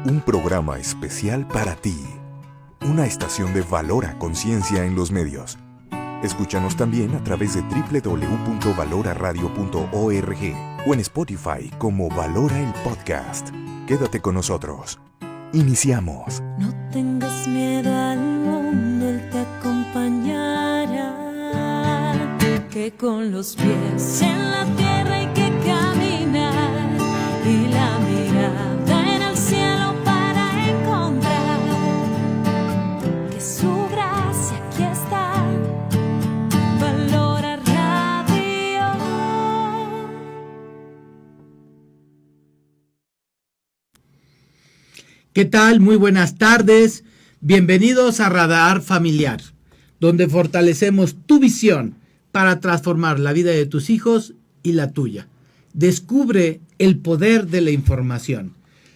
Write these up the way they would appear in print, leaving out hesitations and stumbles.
Un programa especial para ti. Una estación de valor a conciencia en los medios. Escúchanos también a través de www.valoraradio.org o en Spotify como Valora el Podcast. Quédate con nosotros. Iniciamos. No tengas miedo al mundo, Él te acompañará. Que con los pies en la tierra hay que caminar y la mirada en el cielo para encontrar que su gracia aquí está. Valora Radio. ¿Qué tal? Muy buenas tardes. Bienvenidos a Radar Familiar, donde fortalecemos tu visión para transformar la vida de tus hijos y la tuya. Descubre el poder de la información.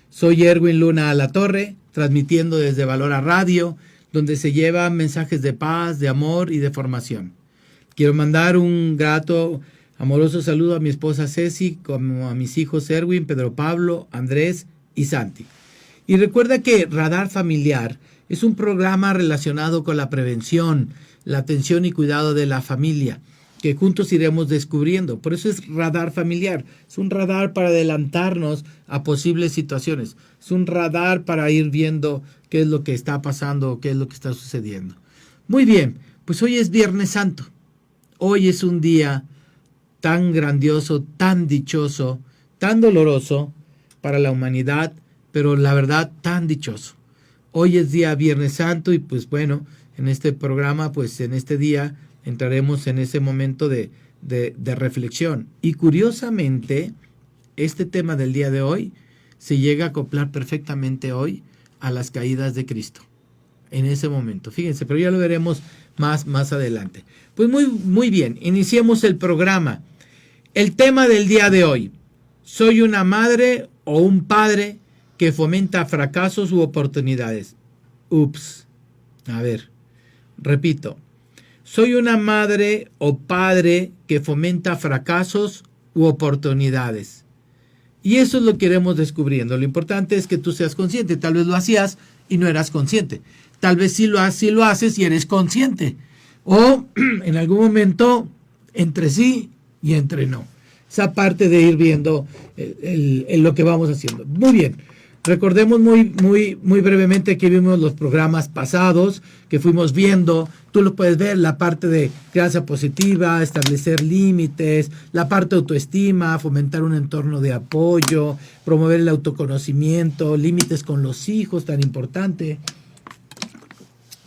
Soy Erwin Luna Alatorre, transmitiendo desde Valora Radio, donde se llevan mensajes de paz, de amor y de formación. Quiero mandar un grato, amoroso saludo a mi esposa Ceci, como a mis hijos Erwin, Pedro Pablo, Andrés y Santi. Y recuerda que Radar Familiar es un programa relacionado con la prevención, la atención y cuidado de la familia, que juntos iremos descubriendo. Por eso es Radar Familiar. Es un radar para adelantarnos a posibles situaciones. Es un radar para ir viendo qué es lo que está pasando, qué es lo que está sucediendo. Muy bien, pues hoy es Viernes Santo. Hoy es un día tan grandioso, tan dichoso, tan doloroso para la humanidad, pero la verdad tan dichoso. Hoy es día Viernes Santo y pues bueno, en este programa, pues en este día entraremos en ese momento de reflexión. Y curiosamente, este tema del día de hoy se llega a acoplar perfectamente hoy a las caídas de Cristo. En ese momento, fíjense, pero ya lo veremos más adelante. Pues muy bien, iniciemos el programa. El tema del día de hoy: ¿soy una madre o un padre que fomenta fracasos u oportunidades? Ups. A ver, repito. ¿Soy una madre o padre que fomenta fracasos u oportunidades? Y eso es lo que iremos descubriendo. Lo importante es que tú seas consciente. Tal vez lo hacías y no eras consciente. Tal vez sí lo haces y eres consciente. O en algún momento entre sí y entre no. Esa parte de ir viendo lo que vamos haciendo. Muy bien. Recordemos muy brevemente que vimos los programas pasados, que fuimos viendo. Tú lo puedes ver, la parte de crianza positiva, establecer límites, la parte de autoestima, fomentar un entorno de apoyo, promover el autoconocimiento, límites con los hijos, tan importante.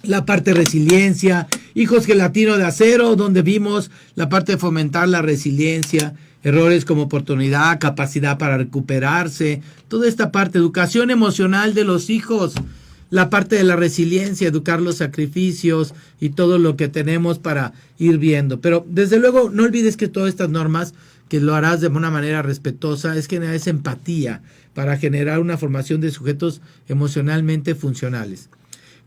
La parte de resiliencia, hijos gelatino de acero, donde vimos la parte de fomentar la resiliencia, errores como oportunidad, capacidad para recuperarse, toda esta parte, educación emocional de los hijos, la parte de la resiliencia, educar los sacrificios y todo lo que tenemos para ir viendo. Pero desde luego no olvides que todas estas normas, que lo harás de una manera respetuosa, es generar esa empatía para generar una formación de sujetos emocionalmente funcionales.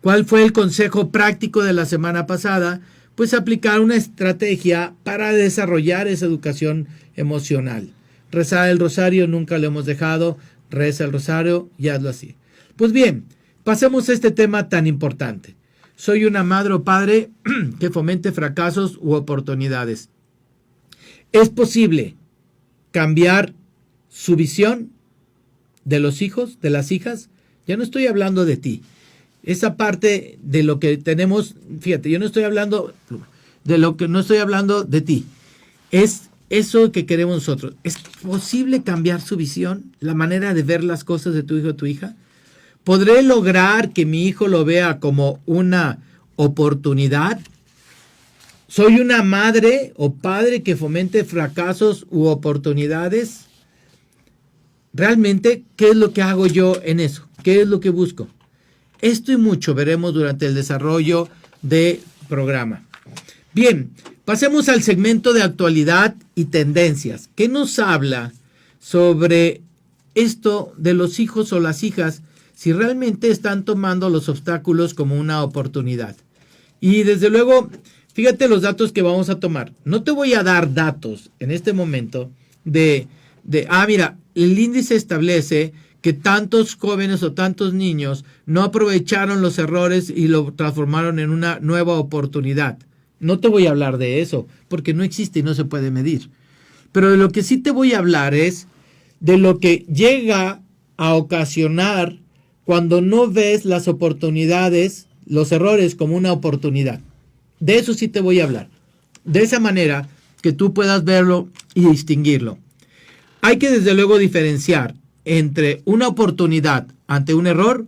¿Cuál fue el consejo práctico de la semana pasada? Pues aplicar una estrategia para desarrollar esa educación emocional. Rezar el rosario, nunca lo hemos dejado. Reza el rosario y hazlo así. Pues bien, pasemos a este tema tan importante. ¿Soy una madre o padre que fomente fracasos u oportunidades? ¿Es posible cambiar su visión de los hijos, de las hijas? Ya no estoy hablando de ti. Esa parte de lo que tenemos, fíjate, yo no estoy hablando de ti. Es eso que queremos nosotros. ¿Es posible cambiar su visión, la manera de ver las cosas de tu hijo o tu hija? ¿Podré lograr que mi hijo lo vea como una oportunidad? ¿Soy una madre o padre que fomente fracasos u oportunidades? Realmente, ¿qué es lo que hago yo en eso? ¿Qué es lo que busco? Esto y mucho veremos durante el desarrollo del programa. Bien, pasemos al segmento de actualidad y tendencias. ¿Qué nos habla sobre esto de los hijos o las hijas, si realmente están tomando los obstáculos como una oportunidad? Y desde luego, fíjate los datos que vamos a tomar. No te voy a dar datos en este momento mira, el índice establece que tantos jóvenes o tantos niños no aprovecharon los errores y lo transformaron en una nueva oportunidad. No te voy a hablar de eso, porque no existe y no se puede medir. Pero de lo que sí te voy a hablar es de lo que llega a ocasionar cuando no ves las oportunidades, los errores como una oportunidad. De eso sí te voy a hablar. De esa manera que tú puedas verlo y distinguirlo. Hay que desde luego diferenciar entre una oportunidad ante un error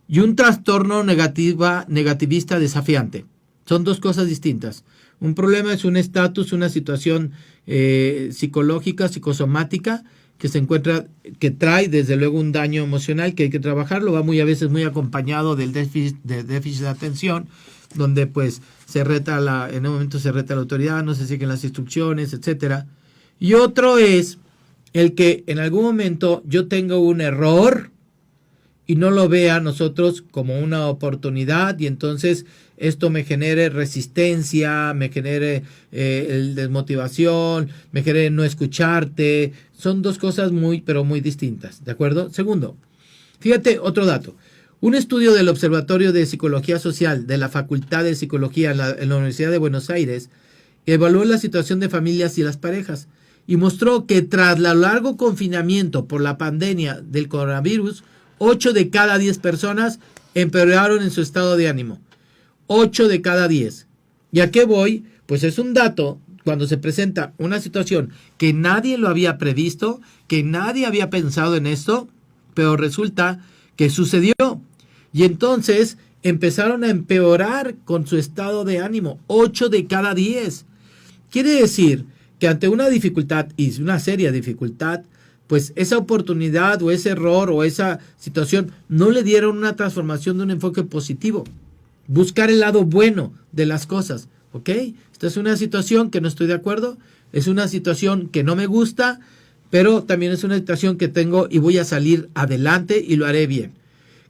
y un trastorno negativista desafiante. Son dos cosas distintas. Un problema es un estatus, una situación psicológica, psicosomática, que se encuentra, que trae desde luego un daño emocional que hay que trabajarlo, va a veces muy acompañado del déficit de atención, donde pues en un momento se reta la autoridad, no se siguen las instrucciones, etcétera. Y otro es el que en algún momento yo tenga un error y no lo vea nosotros como una oportunidad y entonces esto me genere resistencia, me genere desmotivación, me genere no escucharte. Son dos cosas pero muy distintas, ¿de acuerdo? Segundo, fíjate otro dato. Un estudio del Observatorio de Psicología Social de la Facultad de Psicología en la Universidad de Buenos Aires evaluó la situación de familias y las parejas y mostró que tras el largo confinamiento por la pandemia del coronavirus, 8 de cada 10 personas empeoraron en su estado de ánimo. 8 de cada 10. ¿Y a qué voy? Pues es un dato cuando se presenta una situación que nadie lo había previsto, que nadie había pensado en esto, pero resulta que sucedió. Y entonces empezaron a empeorar con su estado de ánimo. 8 de cada 10. Quiere decir que ante una dificultad, y una seria dificultad, pues esa oportunidad o ese error o esa situación no le dieron una transformación de un enfoque positivo. Buscar el lado bueno de las cosas, ¿ok? Esta es una situación que no estoy de acuerdo, es una situación que no me gusta, pero también es una situación que tengo y voy a salir adelante y lo haré bien.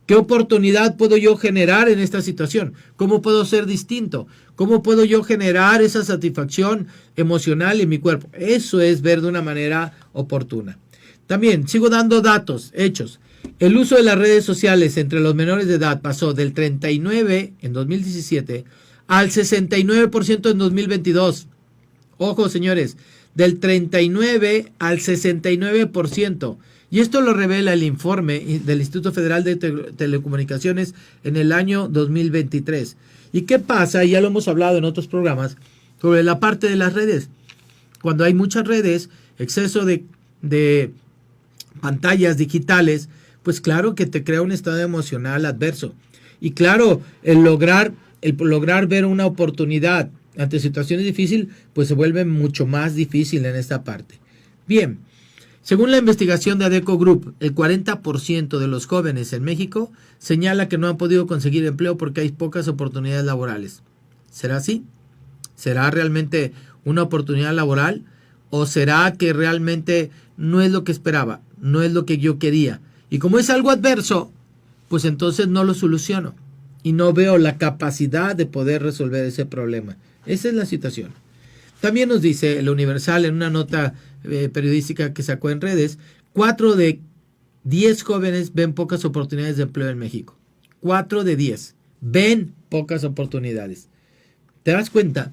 ¿Qué oportunidad puedo yo generar en esta situación? ¿Cómo puedo ser distinto? ¿Cómo puedo yo generar esa satisfacción emocional en mi cuerpo? Eso es ver de una manera oportuna. También sigo dando datos, hechos. El uso de las redes sociales entre los menores de edad pasó del 39% en 2017 al 69% en 2022. Ojo, señores, del 39 al 69%. Y esto lo revela el informe del Instituto Federal de Telecomunicaciones en el año 2023. ¿Y qué pasa? Ya lo hemos hablado en otros programas sobre la parte de las redes. Cuando hay muchas redes, exceso de pantallas digitales, pues claro que te crea un estado emocional adverso. Y claro, el lograr ver una oportunidad ante situaciones difíciles, pues se vuelve mucho más difícil en esta parte. Bien, según la investigación de Adecco Group, el 40% de los jóvenes en México señala que no han podido conseguir empleo porque hay pocas oportunidades laborales. ¿Será así? ¿Será realmente una oportunidad laboral? ¿O será que realmente no es lo que esperaba? No es lo que yo quería. Y como es algo adverso, pues entonces no lo soluciono. Y no veo la capacidad de poder resolver ese problema. Esa es la situación. También nos dice el Universal en una nota periodística que sacó en redes, 4 de 10 jóvenes ven pocas oportunidades de empleo en México. 4 de 10 ven pocas oportunidades. ¿Te das cuenta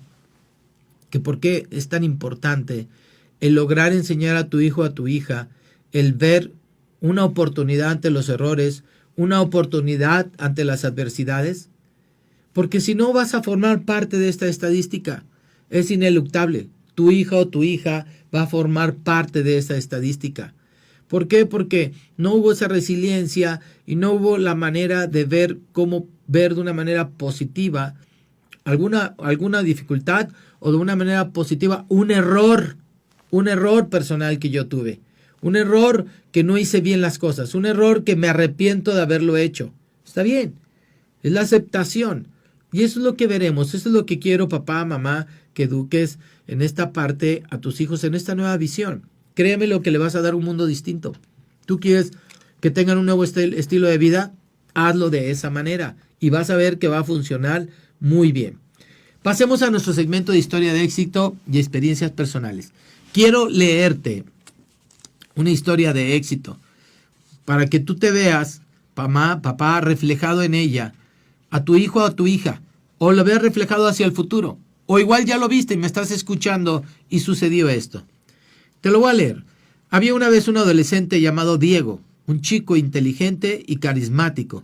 que por qué es tan importante el lograr enseñar a tu hijo o a tu hija el ver una oportunidad ante los errores, una oportunidad ante las adversidades? Porque si no vas a formar parte de esta estadística. Es ineluctable. Tu hija o tu hija va a formar parte de esta estadística. ¿Por qué? Porque no hubo esa resiliencia y no hubo la manera de ver cómo ver de una manera positiva alguna dificultad o de una manera positiva un error personal que yo tuve. Un error que no hice bien las cosas. Un error que me arrepiento de haberlo hecho. Está bien. Es la aceptación. Y eso es lo que veremos. Eso es lo que quiero, papá, mamá, que eduques en esta parte a tus hijos, en esta nueva visión. Créeme lo que le vas a dar un mundo distinto. Tú quieres que tengan un nuevo estilo de vida, hazlo de esa manera y vas a ver que va a funcionar muy bien. Pasemos a nuestro segmento de historia de éxito y experiencias personales. Quiero leerte una historia de éxito para que tú te veas, mamá, papá, reflejado en ella, a tu hijo o a tu hija, o lo veas reflejado hacia el futuro, o igual ya lo viste y me estás escuchando y sucedió esto. Te lo voy a leer. Había una vez un adolescente llamado Diego, un chico inteligente y carismático,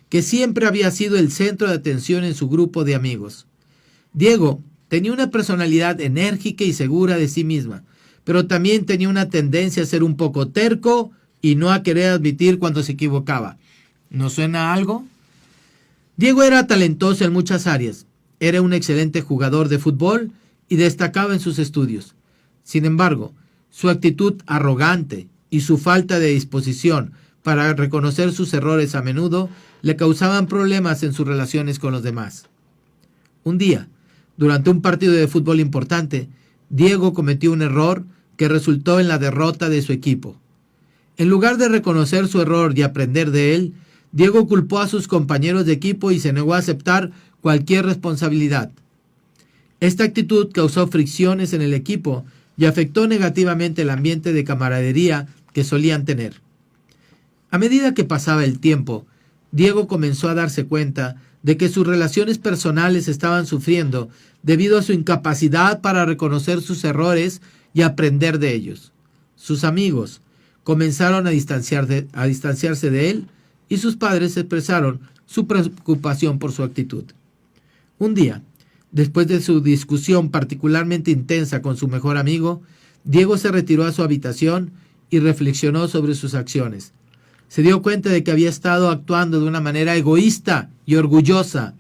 que siempre había sido el centro de atención en su grupo de amigos. Diego tenía una personalidad enérgica y segura de sí misma, pero también tenía una tendencia a ser un poco terco y no a querer admitir cuando se equivocaba. ¿No suena a algo? Diego era talentoso en muchas áreas. Era un excelente jugador de fútbol y destacaba en sus estudios. Sin embargo, su actitud arrogante y su falta de disposición para reconocer sus errores a menudo le causaban problemas en sus relaciones con los demás. Un día, durante un partido de fútbol importante, Diego cometió un error que resultó en la derrota de su equipo. En lugar de reconocer su error y aprender de él, Diego culpó a sus compañeros de equipo y se negó a aceptar cualquier responsabilidad. Esta actitud causó fricciones en el equipo y afectó negativamente el ambiente de camaradería que solían tener. A medida que pasaba el tiempo, Diego comenzó a darse cuenta de que sus relaciones personales estaban sufriendo debido a su incapacidad para reconocer sus errores y aprender de ellos. Sus amigos comenzaron a distanciarse de él y sus padres expresaron su preocupación por su actitud. Un día, después de su discusión particularmente intensa con su mejor amigo, Diego se retiró a su habitación y reflexionó sobre sus acciones. Se dio cuenta de que había estado actuando de una manera egoísta y orgullosa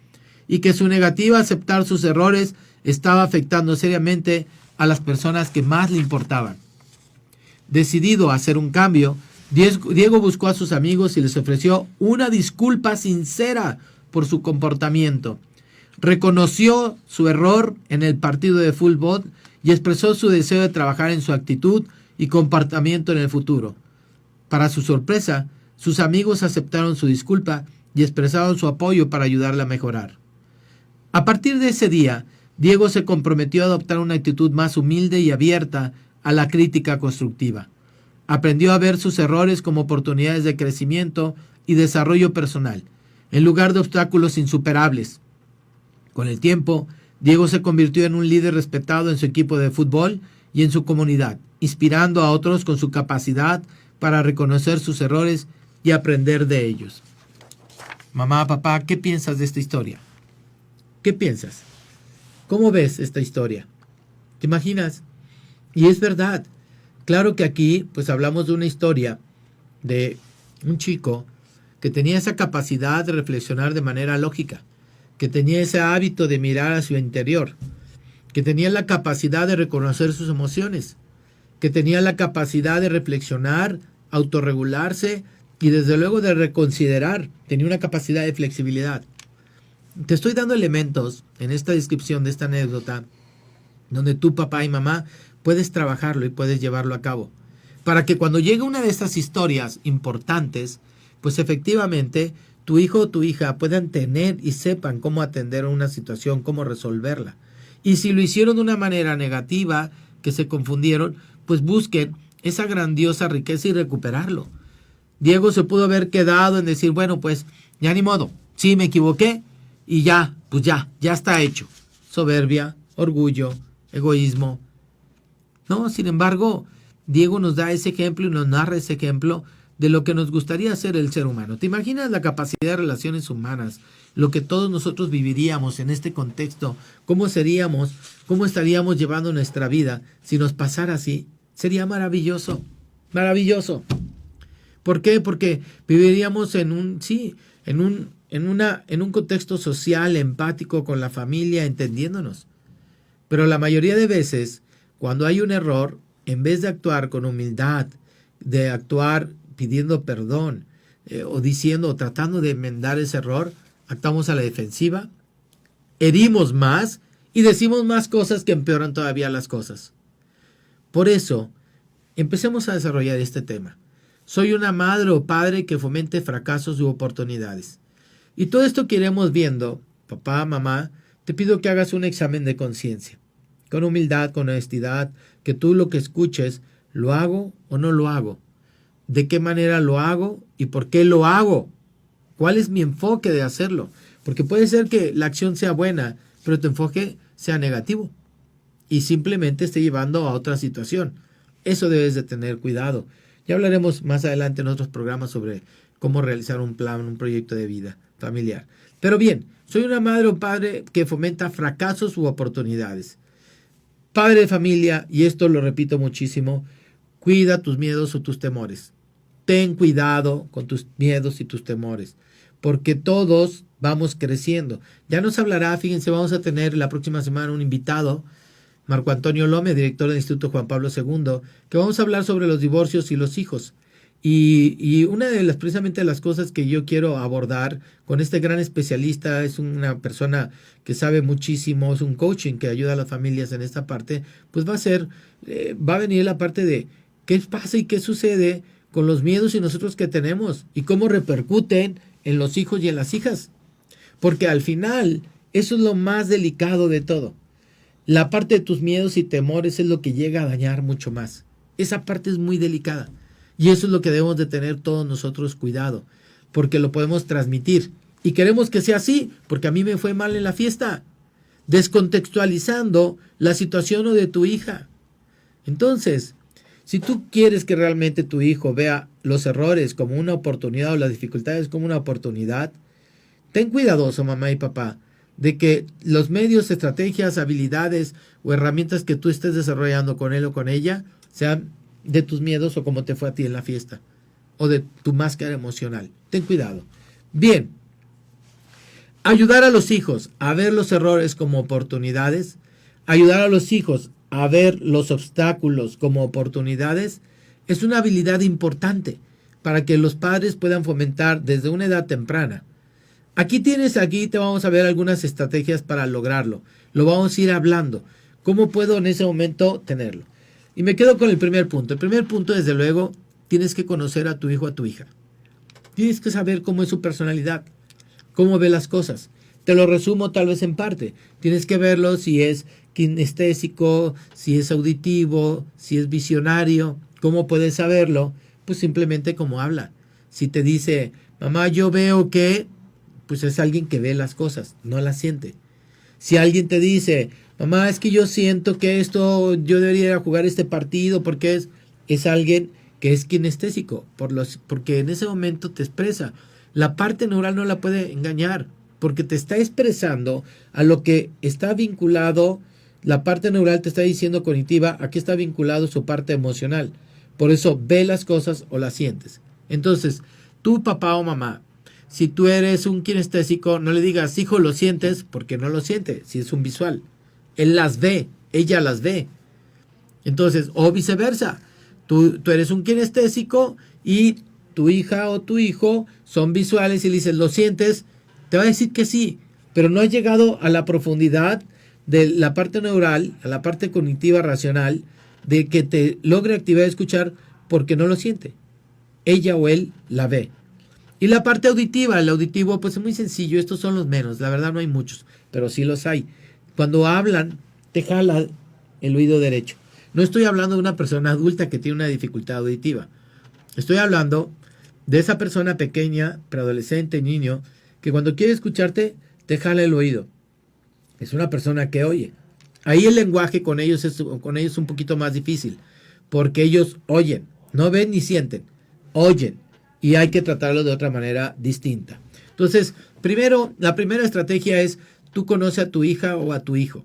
y que su negativa a aceptar sus errores estaba afectando seriamente a las personas que más le importaban. Decidido a hacer un cambio, Diego buscó a sus amigos y les ofreció una disculpa sincera por su comportamiento. Reconoció su error en el partido de fútbol y expresó su deseo de trabajar en su actitud y comportamiento en el futuro. Para su sorpresa, sus amigos aceptaron su disculpa y expresaron su apoyo para ayudarle a mejorar. A partir de ese día, Diego se comprometió a adoptar una actitud más humilde y abierta a la crítica constructiva. Aprendió a ver sus errores como oportunidades de crecimiento y desarrollo personal, en lugar de obstáculos insuperables. Con el tiempo, Diego se convirtió en un líder respetado en su equipo de fútbol y en su comunidad, inspirando a otros con su capacidad para reconocer sus errores y aprender de ellos. Mamá, papá, ¿qué piensas de esta historia? ¿Qué piensas? ¿Cómo ves esta historia? ¿Te imaginas? Y es verdad. Claro que aquí pues hablamos de una historia de un chico que tenía esa capacidad de reflexionar de manera lógica, que tenía ese hábito de mirar a su interior, que tenía la capacidad de reconocer sus emociones, que tenía la capacidad de reflexionar, autorregularse y desde luego de reconsiderar, tenía una capacidad de flexibilidad. Te estoy dando elementos en esta descripción de esta anécdota donde tú, papá y mamá, puedes trabajarlo y puedes llevarlo a cabo, para que cuando llegue una de estas historias importantes, pues efectivamente tu hijo o tu hija puedan tener y sepan cómo atender a una situación, cómo resolverla. Y si lo hicieron de una manera negativa, que se confundieron, pues busquen esa grandiosa riqueza y recuperarlo. Diego se pudo haber quedado en decir, bueno, pues ya ni modo, sí me equivoqué y ya, pues ya está hecho. Soberbia, orgullo, egoísmo. No, sin embargo, Diego nos da ese ejemplo y nos narra ese ejemplo de lo que nos gustaría ser el ser humano. ¿Te imaginas la capacidad de relaciones humanas? Lo que todos nosotros viviríamos en este contexto. ¿Cómo seríamos? ¿Cómo estaríamos llevando nuestra vida si nos pasara así? Sería maravilloso. Maravilloso. ¿Por qué? Porque viviríamos en un contexto social, empático con la familia, entendiéndonos. Pero la mayoría de veces, cuando hay un error, en vez de actuar con humildad, de actuar pidiendo perdón o diciendo o tratando de enmendar ese error, actuamos a la defensiva, herimos más y decimos más cosas que empeoran todavía las cosas. Por eso, empecemos a desarrollar este tema. Soy una madre o padre que fomente fracasos u oportunidades. Y todo esto que iremos viendo, papá, mamá, te pido que hagas un examen de conciencia. Con humildad, con honestidad, que tú lo que escuches, ¿lo hago o no lo hago? de qué manera lo hago y por qué lo hago. ¿Cuál es mi enfoque de hacerlo? Porque puede ser que la acción sea buena, pero tu enfoque sea negativo y simplemente esté llevando a otra situación. Eso debes de tener cuidado. Ya hablaremos más adelante en otros programas sobre cómo realizar un plan, un proyecto de vida familiar. Pero bien, soy una madre o padre que fomenta fracasos u oportunidades. Padre de familia, y esto lo repito muchísimo, cuida tus miedos o tus temores. Ten cuidado con tus miedos y tus temores, porque todos vamos creciendo. Ya nos hablará, fíjense, vamos a tener la próxima semana un invitado, Marco Antonio Lómez, director del Instituto Juan Pablo II, que vamos a hablar sobre los divorcios y los hijos. Y una de las, precisamente las cosas que yo quiero abordar con este gran especialista, es una persona que sabe muchísimo, es un coaching que ayuda a las familias en esta parte, pues va a venir la parte de qué pasa y qué sucede con los miedos y nosotros que tenemos y cómo repercuten en los hijos y en las hijas. Porque al final, eso es lo más delicado de todo. La parte de tus miedos y temores es lo que llega a dañar mucho más. Esa parte es muy delicada. Y eso es lo que debemos de tener todos nosotros cuidado, porque lo podemos transmitir. Y queremos que sea así, porque a mí me fue mal en la fiesta, descontextualizando la situación o de tu hija. Entonces, si tú quieres que realmente tu hijo vea los errores como una oportunidad o las dificultades como una oportunidad, ten cuidadoso, mamá y papá, de que los medios, estrategias, habilidades o herramientas que tú estés desarrollando con él o con ella sean de tus miedos o como te fue a ti en la fiesta, o de tu máscara emocional. Ten cuidado. Bien, ayudar a los hijos a ver los errores como oportunidades, ayudar a los hijos a ver los obstáculos como oportunidades, es una habilidad importante para que los padres puedan fomentar desde una edad temprana. Aquí te vamos a ver algunas estrategias para lograrlo. Lo vamos a ir hablando. ¿Cómo puedo en ese momento tenerlo? Y me quedo con el primer punto. El primer punto, desde luego, tienes que conocer a tu hijo o a tu hija. Tienes que saber cómo es su personalidad, cómo ve las cosas. Te lo resumo tal vez en parte. Tienes que verlo si es kinestésico, si es auditivo, si es visionario. ¿Cómo puedes saberlo? Pues simplemente como habla. Si te dice, mamá, yo veo que, pues es alguien que ve las cosas, no las siente. Si alguien te dice, mamá, es que yo siento que yo debería ir a jugar este partido porque es alguien que es kinestésico, porque en ese momento te expresa. La parte neural no la puede engañar, porque te está expresando a lo que está vinculado. La parte neural te está diciendo cognitiva, aquí está vinculado su parte emocional. Por eso ve las cosas o las sientes. Entonces, tú, papá o mamá, si tú eres un kinestésico, no le digas, hijo, lo sientes, porque no lo siente, si es un visual. Él las ve, ella las ve. Entonces, o viceversa, tú eres un kinestésico y tu hija o tu hijo son visuales y le dices, ¿lo sientes? Te va a decir que sí, pero no has llegado a la profundidad de la parte neural, a la parte cognitiva racional, de que te logre activar y escuchar porque no lo siente. Ella o él la ve. Y la parte auditiva, el auditivo, pues es muy sencillo, estos son los menos, la verdad no hay muchos, pero sí los hay. Cuando hablan, te jala el oído derecho. No estoy hablando de una persona adulta que tiene una dificultad auditiva. Estoy hablando de esa persona pequeña, preadolescente, niño, que cuando quiere escucharte, te jala el oído. Es una persona que oye. Ahí el lenguaje con ellos es un poquito más difícil, porque ellos oyen, no ven ni sienten, oyen. Y hay que tratarlo de otra manera distinta. Entonces, la primera estrategia es, tú conoces a tu hija o a tu hijo.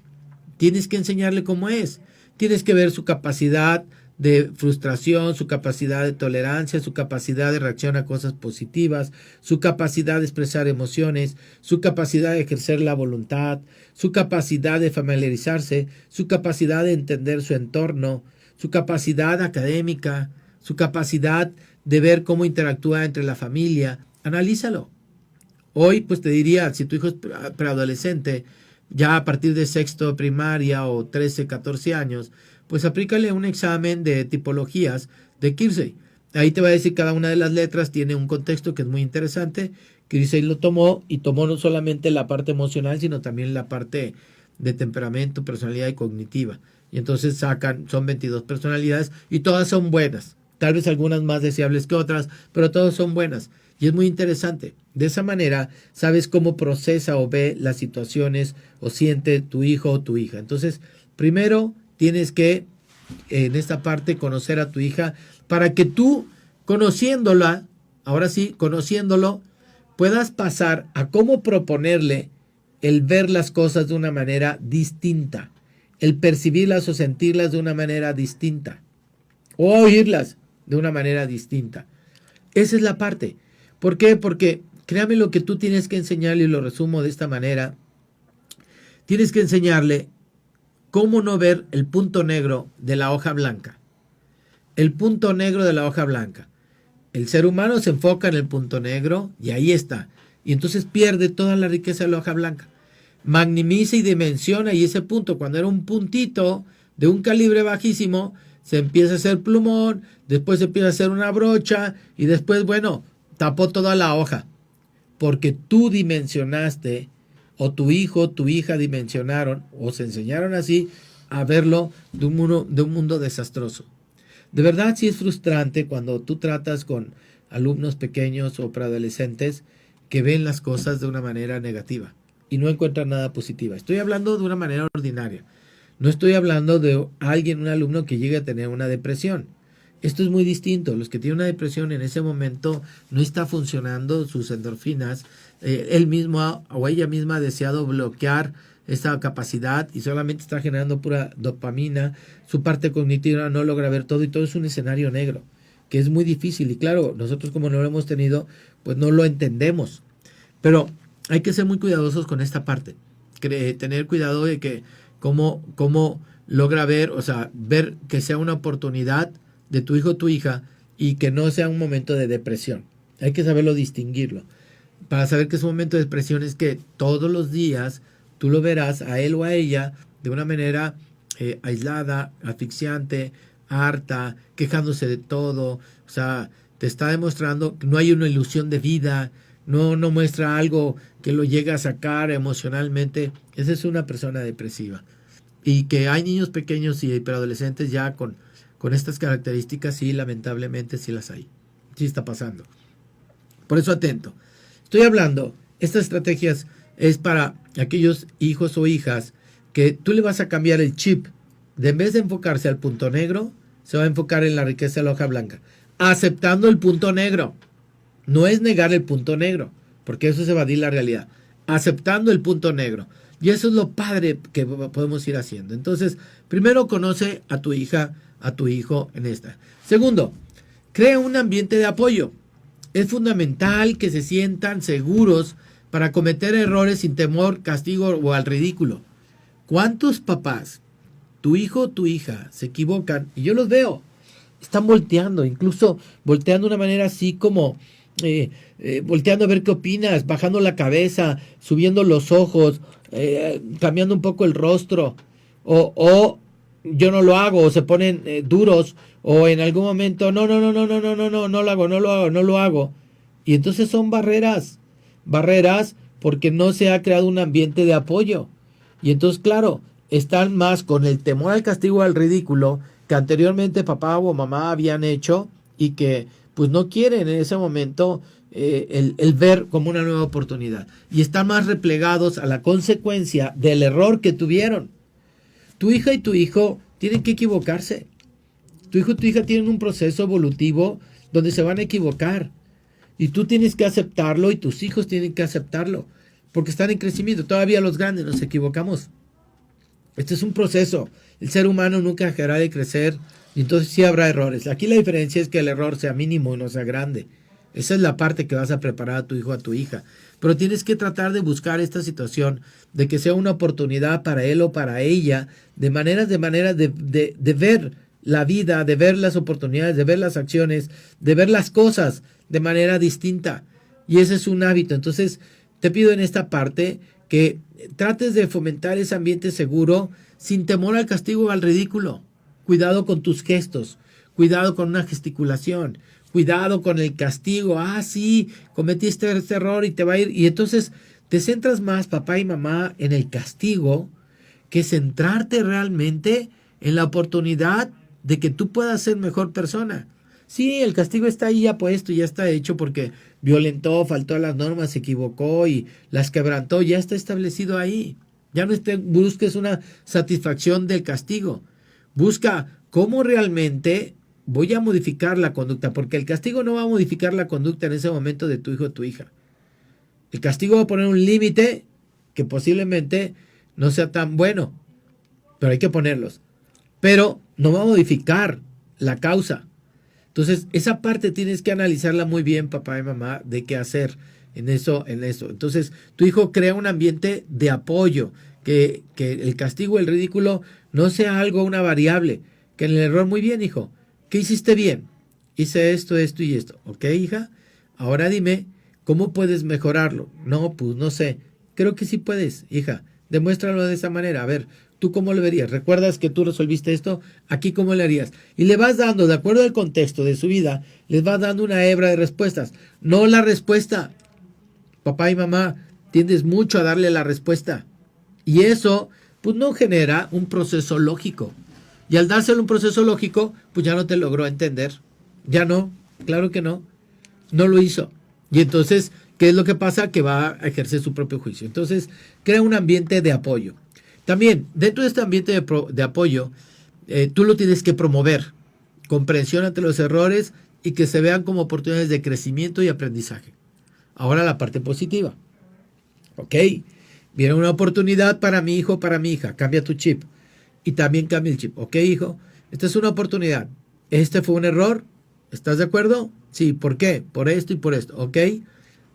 Tienes que enseñarle cómo es. Tienes que ver su capacidad de frustración, su capacidad de tolerancia, su capacidad de reacción a cosas positivas, su capacidad de expresar emociones, su capacidad de ejercer la voluntad, su capacidad de familiarizarse, su capacidad de entender su entorno, su capacidad académica, su capacidad de ver cómo interactúa entre la familia. Analízalo. Hoy, pues te diría, si tu hijo es preadolescente, ya a partir de sexto de primaria o 13, 14 años, pues aplícale un examen de tipologías de Kirsey. Ahí te va a decir cada una de las letras, tiene un contexto que es muy interesante. Kirsey lo tomó y tomó no solamente la parte emocional, sino también la parte de temperamento, personalidad y cognitiva. Y entonces son 22 personalidades y todas son buenas. tal vez algunas más deseables que otras, pero todas son buenas. Y es muy interesante. De esa manera sabes cómo procesa o ve las situaciones o siente tu hijo o tu hija. Entonces, primero tienes que, en esta parte, conocer a tu hija para que tú, conociéndola, ahora sí, conociéndolo, puedas pasar a cómo proponerle el ver las cosas de una manera distinta, el percibirlas o sentirlas de una manera distinta, o oírlas de una manera distinta. Esa es la parte. ¿Por qué? Porque créame, lo que tú tienes que enseñarle, y lo resumo de esta manera, tienes que enseñarle cómo no ver el punto negro de la hoja blanca. El punto negro de la hoja blanca. El ser humano se enfoca en el punto negro y ahí está. Y entonces pierde toda la riqueza de la hoja blanca. Magnifica y dimensiona, y ese punto, cuando era un puntito de un calibre bajísimo, se empieza a hacer plumón, después se empieza a hacer una brocha y después, bueno, tapó toda la hoja. Porque tú dimensionaste, o tu hijo, tu hija dimensionaron, o se enseñaron así a verlo de un mundo desastroso. De verdad sí es frustrante cuando tú tratas con alumnos pequeños o preadolescentes que ven las cosas de una manera negativa y no encuentran nada positiva. Estoy hablando de una manera ordinaria. No estoy hablando de alguien, un alumno que llegue a tener una depresión. Esto es muy distinto. Los que tienen una depresión, en ese momento no está funcionando sus endorfinas. Él mismo o ella misma ha deseado bloquear esta capacidad y solamente está generando pura dopamina. Su parte cognitiva no logra ver todo y todo es un escenario negro, que es muy difícil. Y claro, nosotros como no lo hemos tenido, pues no lo entendemos. Pero hay que ser muy cuidadosos con esta parte. Tener cuidado de que cómo logra ver, o sea, ver que sea una oportunidad de tu hijo o tu hija y que no sea un momento de depresión. Hay que saberlo distinguirlo. Para saber que es un momento de depresión es que todos los días tú lo verás a él o a ella de una manera aislada, asfixiante, harta, quejándose de todo. O sea, te está demostrando que no hay una ilusión de vida, no muestra algo que lo llegue a sacar emocionalmente. Esa es una persona depresiva. Y que hay niños pequeños y preadolescentes ya con estas características, sí, lamentablemente sí las hay. Sí está pasando. Por eso atento. Estoy hablando, estas estrategias es para aquellos hijos o hijas que tú le vas a cambiar el chip. En vez de enfocarse al punto negro, se va a enfocar en la riqueza de la hoja blanca. Aceptando el punto negro. No es negar el punto negro, porque eso es evadir la realidad. Aceptando el punto negro. Y eso es lo padre que podemos ir haciendo. Entonces, primero conoce a tu hija, a tu hijo en esta. Segundo, crea un ambiente de apoyo. Es fundamental que se sientan seguros para cometer errores sin temor, castigo o al ridículo. ¿Cuántos papás, tu hijo o tu hija, se equivocan? Y yo los veo. Están volteando, incluso volteando de una manera así como volteando a ver qué opinas, bajando la cabeza, subiendo los ojos, cambiando un poco el rostro, o yo no lo hago, o se ponen duros, o en algún momento, no lo hago. Y entonces son barreras porque no se ha creado un ambiente de apoyo. Y entonces, claro, están más con el temor al castigo, al ridículo, que anteriormente papá o mamá habían hecho y que pues no quieren en ese momento el ver como una nueva oportunidad. Y están más replegados a la consecuencia del error que tuvieron. Tu hija y tu hijo tienen que equivocarse. Tu hijo y tu hija tienen un proceso evolutivo donde se van a equivocar. Y tú tienes que aceptarlo y tus hijos tienen que aceptarlo. Porque están en crecimiento. Todavía los grandes nos equivocamos. Este es un proceso. El ser humano nunca dejará de crecer y entonces sí habrá errores. Aquí la diferencia es que el error sea mínimo y no sea grande. Esa es la parte que vas a preparar a tu hijo, a tu hija. Pero tienes que tratar de buscar esta situación de que sea una oportunidad para él o para ella, de maneras de ver la vida, de ver las oportunidades, de ver las acciones, de ver las cosas de manera distinta. Y ese es un hábito. Entonces, te pido en esta parte que trates de fomentar ese ambiente seguro sin temor al castigo o al ridículo. Cuidado con tus gestos, cuidado con una gesticulación, cuidado con el castigo. Ah, sí, cometiste este error y te va a ir. Y entonces te centras más, papá y mamá, en el castigo que centrarte realmente en la oportunidad de que tú puedas ser mejor persona. Sí, el castigo está ahí ya puesto, ya está hecho porque violentó, faltó a las normas, se equivocó y las quebrantó, ya está establecido ahí. Ya no busques una satisfacción del castigo. Busca cómo realmente voy a modificar la conducta, porque el castigo no va a modificar la conducta en ese momento de tu hijo o tu hija. El castigo va a poner un límite que posiblemente no sea tan bueno, pero hay que ponerlos. Pero no va a modificar la causa. Entonces, esa parte tienes que analizarla muy bien, papá y mamá, de qué hacer en eso. Entonces, tu hijo crea un ambiente de apoyo, que el castigo, el ridículo, no sea algo, una variable, que en el error, muy bien, hijo, ¿qué hiciste bien? Hice esto, esto y esto. ¿Ok, hija? Ahora dime, ¿cómo puedes mejorarlo? No, pues no sé. Creo que sí puedes, hija. Demuéstralo de esa manera. A ver, ¿tú cómo lo verías? ¿Recuerdas que tú resolviste esto? ¿Aquí cómo le harías? Y le vas dando, de acuerdo al contexto de su vida, les vas dando una hebra de respuestas. No la respuesta. Papá y mamá, tiendes mucho a darle la respuesta. Y eso, pues no genera un proceso lógico. Y al dárselo un proceso lógico, pues ya no te logró entender. Ya no, claro que no. No lo hizo. Y entonces, ¿qué es lo que pasa? Que va a ejercer su propio juicio. Entonces, crea un ambiente de apoyo. También, dentro de este ambiente de apoyo, tú lo tienes que promover. Comprensión ante los errores y que se vean como oportunidades de crecimiento y aprendizaje. Ahora la parte positiva. Ok, viene una oportunidad para mi hijo, para mi hija. Cambia tu chip. Y también cambia el chip. Ok, hijo, esta es una oportunidad. Este fue un error. ¿Estás de acuerdo? Sí, ¿por qué? Por esto y por esto. Ok,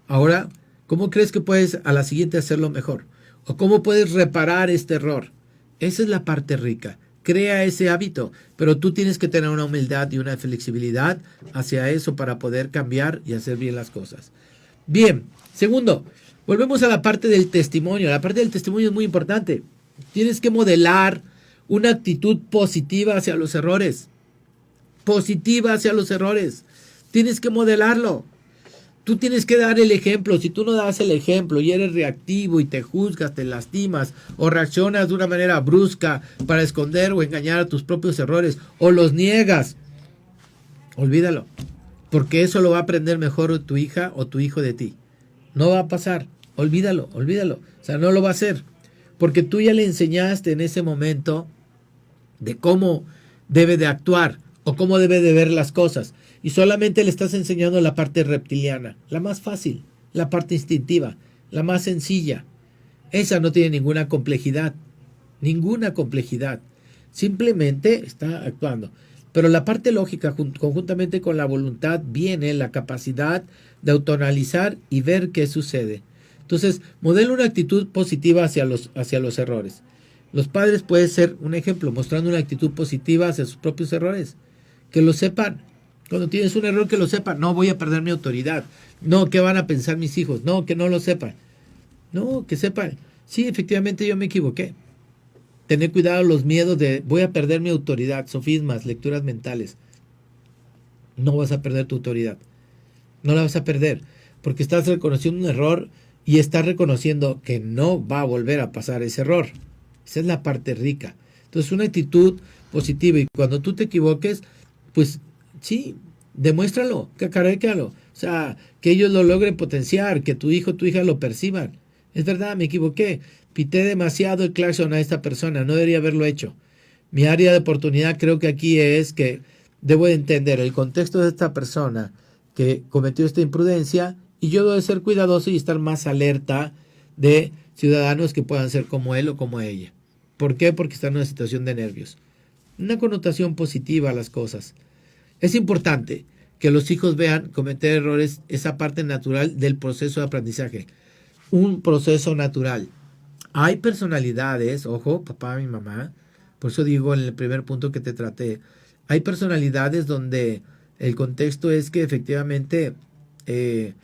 ahora, ¿cómo crees que puedes a la siguiente hacerlo mejor? ¿O cómo puedes reparar este error? Esa es la parte rica. Crea ese hábito, pero tú tienes que tener una humildad y una flexibilidad hacia eso para poder cambiar y hacer bien las cosas. Bien, segundo, volvemos a la parte del testimonio. La parte del testimonio es muy importante. Tienes que modelar una actitud positiva hacia los errores. Positiva hacia los errores. Tienes que modelarlo. Tú tienes que dar el ejemplo. Si tú no das el ejemplo y eres reactivo y te juzgas, te lastimas o reaccionas de una manera brusca para esconder o engañar a tus propios errores o los niegas, olvídalo. Porque eso lo va a aprender mejor tu hija o tu hijo de ti. No va a pasar. Olvídalo, olvídalo. O sea, no lo va a hacer. Porque tú ya le enseñaste en ese momento de cómo debe de actuar o cómo debe de ver las cosas. Y solamente le estás enseñando la parte reptiliana, la más fácil, la parte instintiva, la más sencilla. Esa no tiene ninguna complejidad. Ninguna complejidad. Simplemente está actuando. Pero la parte lógica, conjuntamente con la voluntad, viene la capacidad de autoanalizar y ver qué sucede. Entonces, modela una actitud positiva hacia los errores. Los padres pueden ser un ejemplo, mostrando una actitud positiva hacia sus propios errores. Que lo sepan. Cuando tienes un error, que lo sepan. No voy a perder mi autoridad. No, ¿qué van a pensar mis hijos? No, que no lo sepan. No, que sepan. Sí, efectivamente yo me equivoqué. Tener cuidado los miedos de voy a perder mi autoridad, sofismas, lecturas mentales. No vas a perder tu autoridad. No la vas a perder. Porque estás reconociendo un error y estás reconociendo que no va a volver a pasar ese error. Esa es la parte rica. Entonces, una actitud positiva. Y cuando tú te equivoques, pues sí, demuéstralo, cacarécalo. O sea, que ellos lo logren potenciar, que tu hijo o tu hija lo perciban. Es verdad, me equivoqué. Pité demasiado el claxon a esta persona, no debería haberlo hecho. Mi área de oportunidad creo que aquí es que debo de entender el contexto de esta persona que cometió esta imprudencia y yo debo de ser cuidadoso y estar más alerta de ciudadanos que puedan ser como él o como ella. ¿Por qué? Porque están en una situación de nervios. Una connotación positiva a las cosas. Es importante que los hijos vean cometer errores, esa parte natural del proceso de aprendizaje. Un proceso natural. Hay personalidades, ojo, papá y mamá, por eso digo en el primer punto que te traté, hay personalidades donde el contexto es que efectivamente le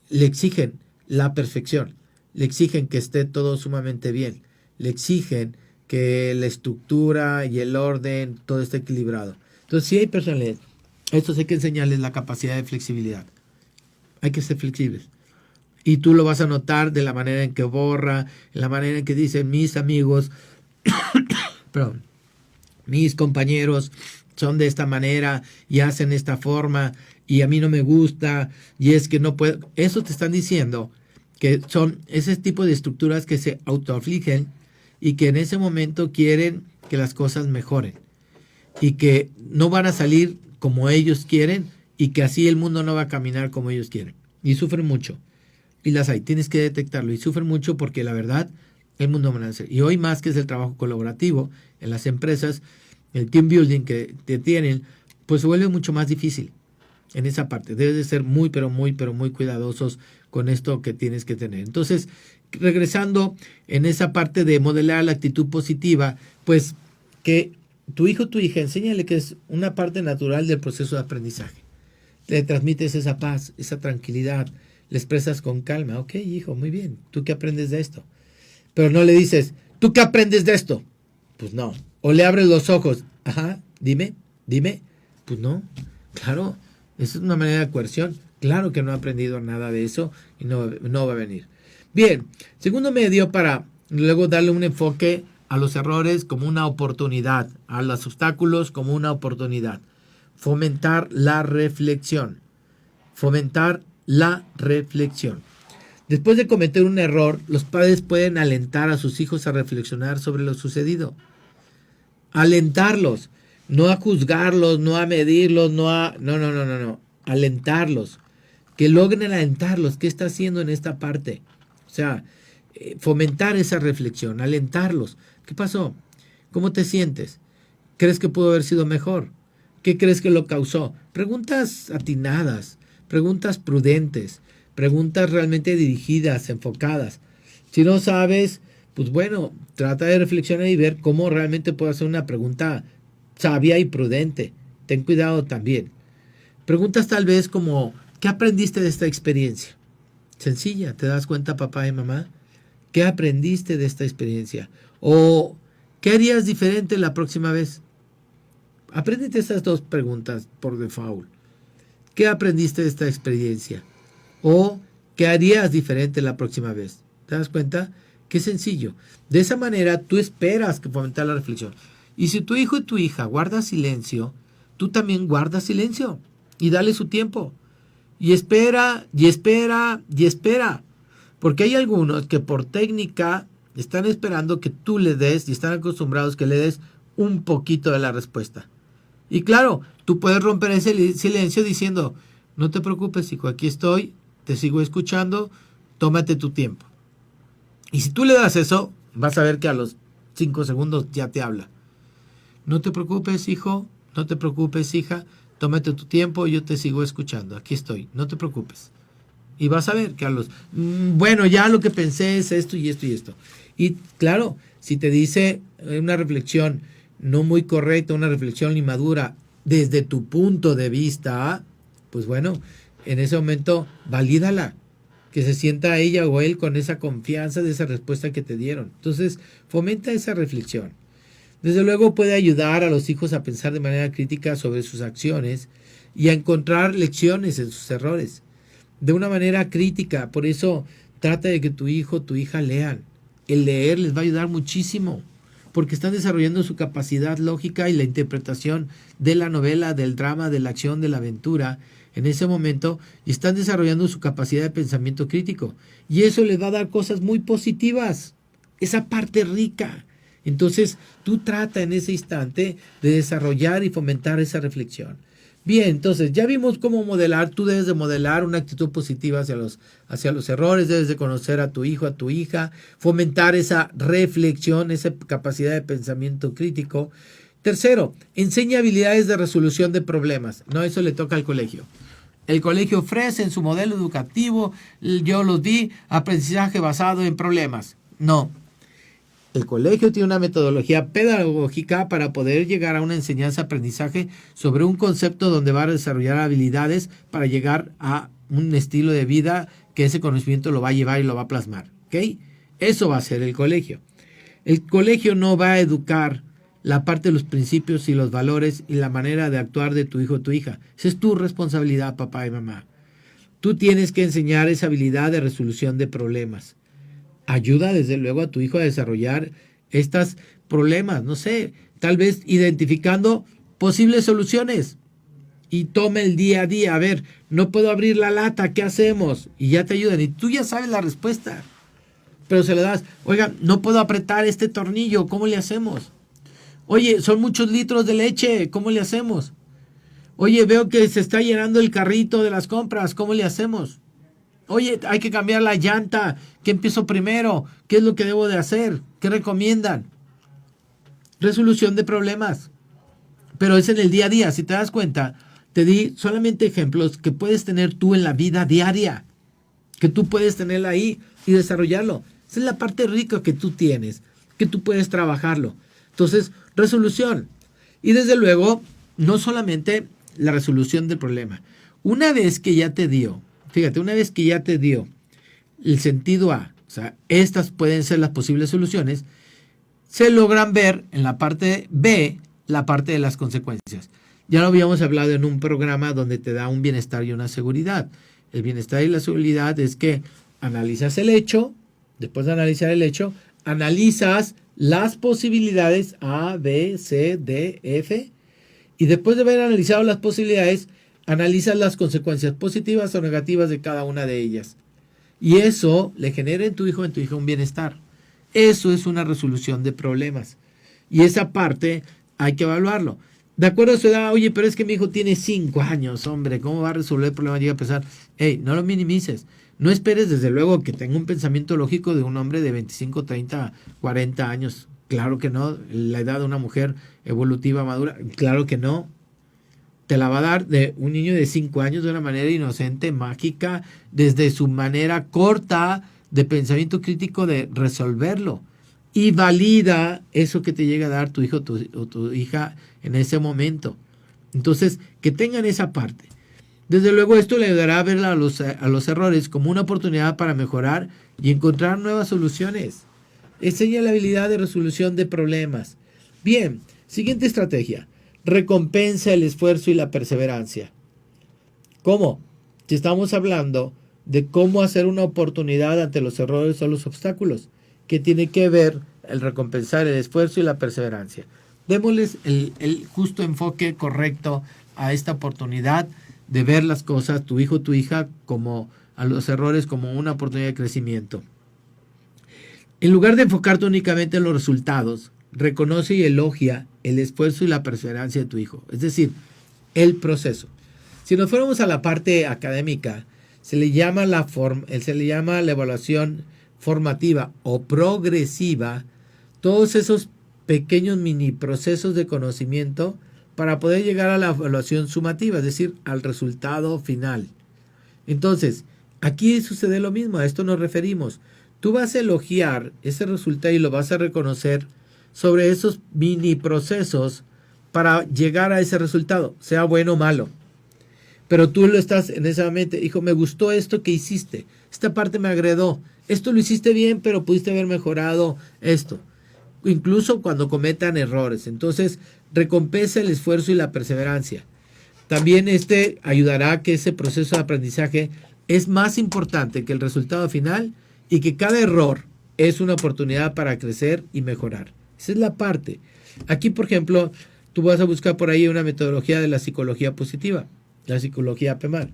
exigen la perfección, le exigen que esté todo sumamente bien, le exigen que la estructura y el orden, todo esté equilibrado. Entonces, sí hay personalidades, estos hay que enseñarles la capacidad de flexibilidad, hay que ser flexibles. Y tú lo vas a notar de la manera en que borra, en la manera en que dicen mis amigos, perdón, mis compañeros, son de esta manera y hacen esta forma y a mí no me gusta y es que no puedo. Eso te están diciendo que son ese tipo de estructuras que se autoafligen y que en ese momento quieren que las cosas mejoren y que no van a salir como ellos quieren y que así el mundo no va a caminar como ellos quieren. Y sufren mucho. Y las hay, tienes que detectarlo. Y sufren mucho porque la verdad, el mundo va a hacer. Y hoy más que es el trabajo colaborativo en las empresas, el team building que te tienen, pues se vuelve mucho más difícil en esa parte. Debes de ser muy cuidadosos con esto que tienes que tener. Entonces, regresando en esa parte de modelar la actitud positiva, pues que tu hijo o tu hija, enséñale que es una parte natural del proceso de aprendizaje. Le transmites esa paz, esa tranquilidad, le expresas con calma. Ok, hijo, muy bien, ¿tú qué aprendes de esto? Pero no le dices, ¿tú qué aprendes de esto? Pues no. O le abres los ojos. Ajá, dime. Pues no, claro, eso es una manera de coerción. Claro que no ha aprendido nada de eso y no va a venir. Bien, segundo medio para luego darle un enfoque a los errores como una oportunidad, a los obstáculos como una oportunidad. Fomentar la reflexión. Después de cometer un error, los padres pueden alentar a sus hijos a reflexionar sobre lo sucedido. Alentarlos, no a juzgarlos, no a medirlos, no. Alentarlos. Que logren alentarlos. ¿Qué está haciendo en esta parte? O sea, fomentar esa reflexión, alentarlos. ¿Qué pasó? ¿Cómo te sientes? ¿Crees que pudo haber sido mejor? ¿Qué crees que lo causó? Preguntas atinadas, preguntas prudentes, preguntas realmente dirigidas, enfocadas. Si no sabes, pues bueno, trata de reflexionar y ver cómo realmente puedo hacer una pregunta sabia y prudente. Ten cuidado también. Preguntas tal vez como, ¿qué aprendiste de esta experiencia? Sencilla, ¿te das cuenta, papá y mamá? ¿Qué aprendiste de esta experiencia? O, ¿qué harías diferente la próxima vez? Apréndete esas dos preguntas por default. ¿Qué aprendiste de esta experiencia? O, ¿qué harías diferente la próxima vez? ¿Te das cuenta? Qué sencillo. De esa manera tú esperas que fomentar la reflexión. Y si tu hijo y tu hija guardan silencio, tú también guardas silencio. Y dale su tiempo. Y espera. Porque hay algunos que por técnica están esperando que tú le des y están acostumbrados que le des un poquito de la respuesta. Y claro, tú puedes romper ese silencio diciendo, no te preocupes, hijo, aquí estoy, te sigo escuchando, tómate tu tiempo. Y si tú le das eso, vas a ver que a los 5 segundos ya te habla. No te preocupes, hijo, no te preocupes, hija, tómate tu tiempo, yo te sigo escuchando, aquí estoy, no te preocupes. Y vas a ver que a los, bueno, ya lo que pensé es esto y esto y esto. Y claro, si te dice una reflexión no muy correcta, una reflexión inmadura desde tu punto de vista, pues bueno, en ese momento valídala, que se sienta ella o él con esa confianza de esa respuesta que te dieron. Entonces, fomenta esa reflexión. Desde luego puede ayudar a los hijos a pensar de manera crítica sobre sus acciones y a encontrar lecciones en sus errores de una manera crítica. Por eso trata de que tu hijo o tu hija lean. El leer les va a ayudar muchísimo porque están desarrollando su capacidad lógica y la interpretación de la novela, del drama, de la acción, de la aventura en ese momento, y están desarrollando su capacidad de pensamiento crítico. Y eso les va a dar cosas muy positivas, esa parte rica. Entonces, tú trata en ese instante de desarrollar y fomentar esa reflexión. Bien, entonces, ya vimos cómo modelar. Tú debes de modelar una actitud positiva hacia los errores, debes de conocer a tu hijo, a tu hija, fomentar esa reflexión, esa capacidad de pensamiento crítico. Tercero, enseña habilidades de resolución de problemas. No, eso le toca al colegio. El colegio ofrece en su modelo educativo, yo los di, aprendizaje basado en problemas. No. El colegio tiene una metodología pedagógica para poder llegar a una enseñanza-aprendizaje sobre un concepto donde va a desarrollar habilidades para llegar a un estilo de vida que ese conocimiento lo va a llevar y lo va a plasmar. ¿Ok? Eso va a ser el colegio. El colegio no va a educar la parte de los principios y los valores y la manera de actuar de tu hijo o tu hija. Esa es tu responsabilidad, papá y mamá. Tú tienes que enseñar esa habilidad de resolución de problemas. Ayuda desde luego a tu hijo a desarrollar estos problemas, no sé, tal vez identificando posibles soluciones y toma el día a día. A ver, no puedo abrir la lata, ¿qué hacemos? Y ya te ayudan y tú ya sabes la respuesta, pero se le das. Oiga, no puedo apretar este tornillo, ¿cómo le hacemos? Oye, son muchos litros de leche, ¿cómo le hacemos? Oye, veo que se está llenando el carrito de las compras, ¿cómo le hacemos? Oye, hay que cambiar la llanta, ¿qué empiezo primero? ¿Qué es lo que debo de hacer? ¿Qué recomiendan? Resolución de problemas. Pero es en el día a día, si te das cuenta, te di solamente ejemplos que puedes tener tú en la vida diaria, que tú puedes tenerla ahí y desarrollarlo. Esa es la parte rica que tú tienes, que tú puedes trabajarlo. Entonces, resolución. Y desde luego, no solamente la resolución del problema. Una vez que ya te dio, fíjate, una vez que ya te dio el sentido A, o sea, estas pueden ser las posibles soluciones, se logran ver en la parte B, la parte de las consecuencias. Ya lo habíamos hablado en un programa donde te da un bienestar y una seguridad. El bienestar y la seguridad es que analizas el hecho, después de analizar el hecho, analizas las posibilidades A, B, C, D, F, y después de haber analizado las posibilidades, analizas las consecuencias positivas o negativas de cada una de ellas. Y eso le genera en tu hijo un bienestar. Eso es una resolución de problemas. Y esa parte hay que evaluarlo. De acuerdo a su edad, oye, pero es que mi hijo tiene 5 años, hombre, ¿cómo va a resolver el problema? Llega a pensar, hey, no lo minimices. No esperes desde luego que tenga un pensamiento lógico de un hombre de 25, 30, 40 años. Claro que no. La edad de una mujer evolutiva madura, claro que no. Te la va a dar de un niño de 5 años de una manera inocente, mágica, desde su manera corta de pensamiento crítico de resolverlo. Y valida eso que te llega a dar tu hijo o tu hija en ese momento. Entonces, que tengan esa parte. Desde luego esto le ayudará a ver a los errores como una oportunidad para mejorar y encontrar nuevas soluciones. Enseña la habilidad de resolución de problemas. Bien, siguiente estrategia. Recompensa el esfuerzo y la perseverancia. ¿Cómo? Si estamos hablando de cómo hacer una oportunidad ante los errores o los obstáculos, que tiene que ver el recompensar el esfuerzo y la perseverancia. Démosles el justo enfoque correcto a esta oportunidad de ver las cosas, tu hijo, tu hija, como a los errores como una oportunidad de crecimiento. En lugar de enfocarte únicamente en los resultados, reconoce y elogia el esfuerzo y la perseverancia de tu hijo, es decir, el proceso. Si nos fuéramos a la parte académica, se le llama la evaluación formativa o progresiva, todos esos pequeños mini procesos de conocimiento para poder llegar a la evaluación sumativa, es decir, al resultado final. Entonces, aquí sucede lo mismo, a esto nos referimos. Tú vas a elogiar ese resultado y lo vas a reconocer sobre esos mini procesos para llegar a ese resultado, sea bueno o malo. Pero tú lo estás en esa mente, hijo, me gustó esto que hiciste, esta parte me agradó, esto lo hiciste bien, pero pudiste haber mejorado esto. Incluso cuando cometan errores. Entonces, recompensa el esfuerzo y la perseverancia. También ayudará a que ese proceso de aprendizaje es más importante que el resultado final y que cada error es una oportunidad para crecer y mejorar. Esa es la parte. Aquí, por ejemplo, tú vas a buscar por ahí una metodología de la psicología positiva, la psicología PEMAR.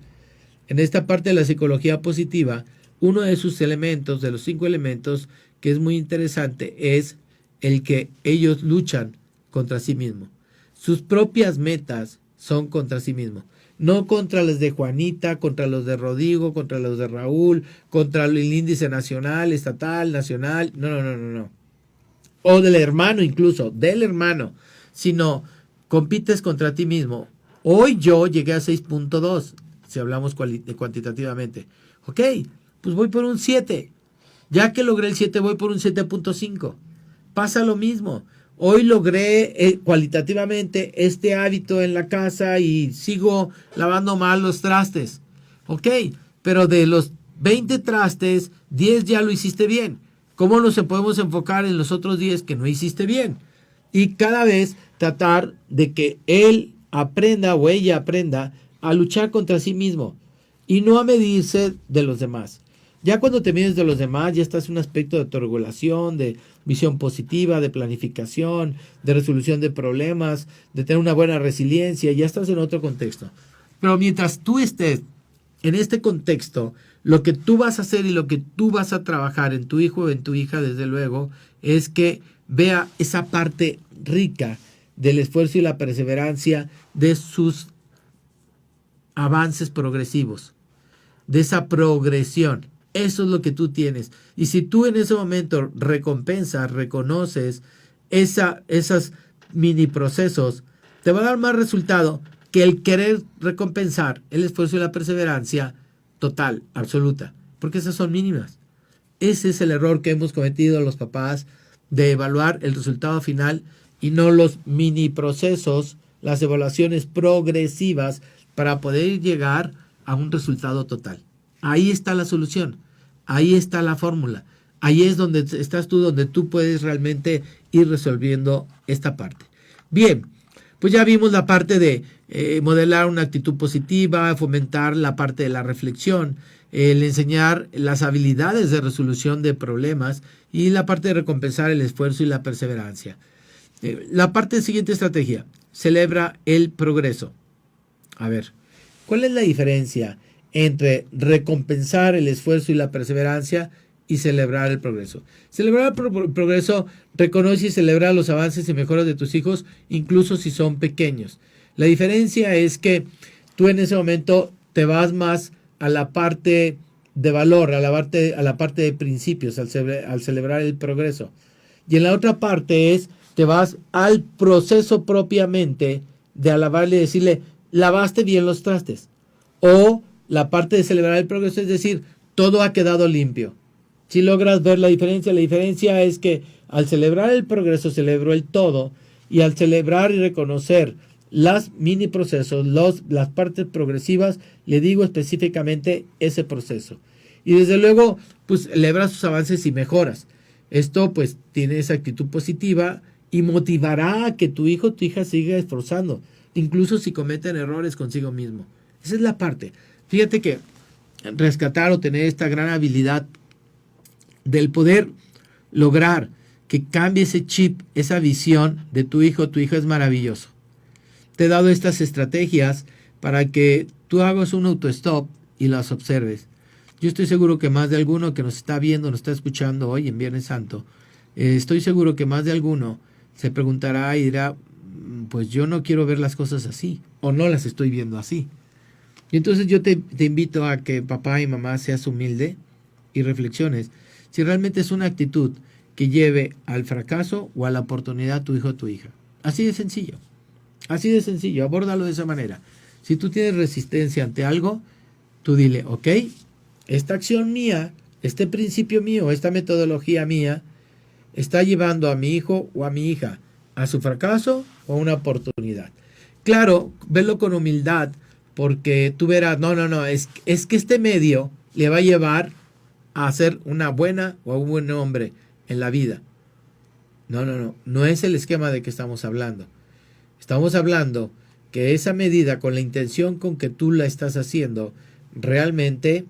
En esta parte de la psicología positiva, uno de sus elementos, de los 5 elementos, que es muy interesante, es el que ellos luchan contra sí mismos. Sus propias metas son contra sí mismos. No contra las de Juanita, contra los de Rodrigo, contra los de Raúl, contra el índice nacional, estatal, nacional. No. O del hermano incluso, del hermano. Sino compites contra ti mismo. Hoy yo llegué a 6.2, si hablamos cuantitativamente. Ok, pues voy por un 7. Ya que logré el 7, voy por un 7.5. Pasa lo mismo. Hoy logré cualitativamente este hábito en la casa y sigo lavando mal los trastes. Ok, pero de los 20 trastes, 10 ya lo hiciste bien. ¿Cómo nos podemos enfocar en los otros 10 que no hiciste bien? Y cada vez tratar de que él aprenda o ella aprenda a luchar contra sí mismo y no a medirse de los demás. Ya cuando te mides de los demás, ya estás en un aspecto de autorregulación, de visión positiva, de planificación, de resolución de problemas, de tener una buena resiliencia, ya estás en otro contexto. Pero mientras tú estés en este contexto, lo que tú vas a hacer y lo que tú vas a trabajar en tu hijo o en tu hija, desde luego, es que vea esa parte rica del esfuerzo y la perseverancia de sus avances progresivos, de esa progresión. Eso es lo que tú tienes. Y si tú en ese momento recompensas, reconoces esos mini procesos, te va a dar más resultado que el querer recompensar el esfuerzo y la perseverancia total, absoluta, porque esas son mínimas. Ese es el error que hemos cometido los papás, de evaluar el resultado final y no los mini procesos, las evaluaciones progresivas para poder llegar a un resultado total. Ahí está la solución, ahí está la fórmula, ahí es donde estás tú, donde tú puedes realmente ir resolviendo esta parte. Bien, pues ya vimos la parte de modelar una actitud positiva, fomentar la parte de la reflexión, el enseñar las habilidades de resolución de problemas y la parte de recompensar el esfuerzo y la perseverancia. La parte de siguiente estrategia, celebra el progreso. A ver, ¿cuál es la diferencia entre recompensar el esfuerzo y la perseverancia y celebrar el progreso? Celebrar el progreso reconoce y celebra los avances y mejoras de tus hijos, incluso si son pequeños. La diferencia es que tú en ese momento te vas más a la parte de valor, a la parte de principios, al celebrar el progreso. Y en la otra parte te vas al proceso propiamente de alabarle y decirle, lavaste bien los trastes. O la parte de celebrar el progreso es decir, todo ha quedado limpio. Si logras ver la diferencia es que al celebrar el progreso celebro el todo, y al celebrar y reconocer las mini procesos, las partes progresivas, le digo específicamente ese proceso. Y desde luego, pues celebra sus avances y mejoras. Esto pues tiene esa actitud positiva y motivará a que tu hijo o tu hija siga esforzando, incluso si cometen errores consigo mismo. Esa es la parte. Fíjate que rescatar o tener esta gran habilidad del poder lograr que cambie ese chip, esa visión de tu hijo o tu hija es maravilloso. Te he dado estas estrategias para que tú hagas un autostop y las observes. Yo estoy seguro que más de alguno que nos está viendo, nos está escuchando hoy en Viernes Santo, estoy seguro que más de alguno se preguntará y dirá, pues yo no quiero ver las cosas así, o no las estoy viendo así. Y entonces yo te invito a que papá y mamá seas humilde y reflexiones si realmente es una actitud que lleve al fracaso o a la oportunidad a tu hijo o tu hija. Así de sencillo. Así de sencillo, abórdalo de esa manera. Si tú tienes resistencia ante algo, tú dile, ok, esta acción mía, este principio mío, esta metodología mía, está llevando a mi hijo o a mi hija a su fracaso o a una oportunidad. Claro, verlo con humildad, porque tú verás, es que este medio le va a llevar a ser una buena o un buen hombre en la vida. No es el esquema de que estamos hablando. Estamos hablando que esa medida, con la intención con que tú la estás haciendo, realmente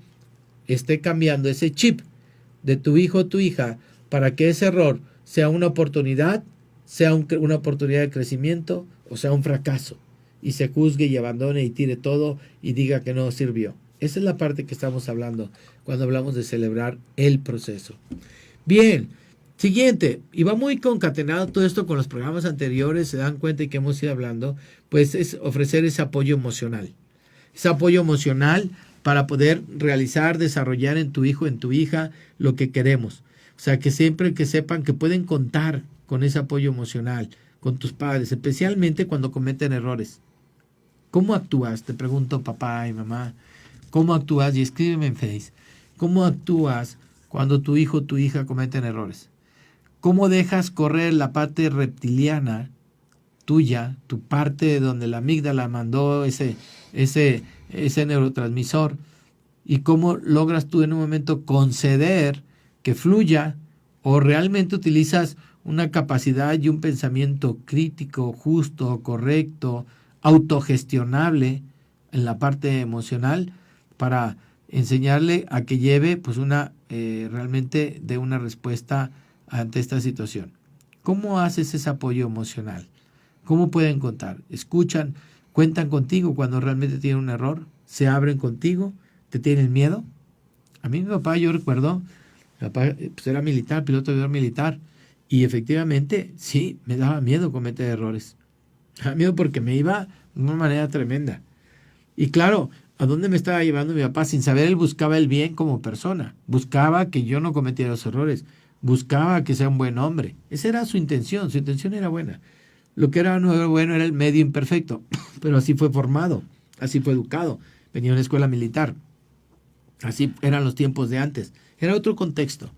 esté cambiando ese chip de tu hijo o tu hija para que ese error sea una oportunidad, sea una oportunidad de crecimiento o sea un fracaso, y se juzgue y abandone y tire todo y diga que no sirvió. Esa es la parte que estamos hablando cuando hablamos de celebrar el proceso. Bien. Siguiente, y va muy concatenado todo esto con los programas anteriores, se dan cuenta y que hemos ido hablando, pues es ofrecer ese apoyo emocional. Ese apoyo emocional para poder realizar, desarrollar en tu hijo, en tu hija, lo que queremos. O sea, que siempre que sepan que pueden contar con ese apoyo emocional, con tus padres, especialmente cuando cometen errores. ¿Cómo actúas? Te pregunto, papá y mamá. ¿Cómo actúas? Y escríbeme en Face. ¿Cómo actúas cuando tu hijo o tu hija cometen errores? ¿Cómo dejas correr la parte reptiliana tuya, tu parte donde la amígdala mandó ese neurotransmisor? ¿Y cómo logras tú en un momento conceder que fluya, o realmente utilizas una capacidad y un pensamiento crítico, justo, correcto, autogestionable en la parte emocional para enseñarle a que lleve pues realmente de una respuesta ante esta situación. ¿Cómo haces ese apoyo emocional? ¿Cómo pueden contar? ¿Escuchan? ¿Cuentan contigo cuando realmente tienen un error? ¿Se abren contigo? ¿Te tienen miedo? A mí mi papá, yo recuerdo, mi papá pues era militar, piloto de avión militar, y efectivamente sí, me daba miedo cometer errores. Me daba miedo porque me iba de una manera tremenda. Y claro, ¿a dónde me estaba llevando mi papá? Sin saber, él buscaba el bien como persona. Buscaba que yo no cometiera los errores. Buscaba que sea un buen hombre. Esa era su intención era buena. Lo que era no era bueno era el medio imperfecto, pero así fue formado, así fue educado. Venía a una escuela militar. Así eran los tiempos de antes. Era otro contexto.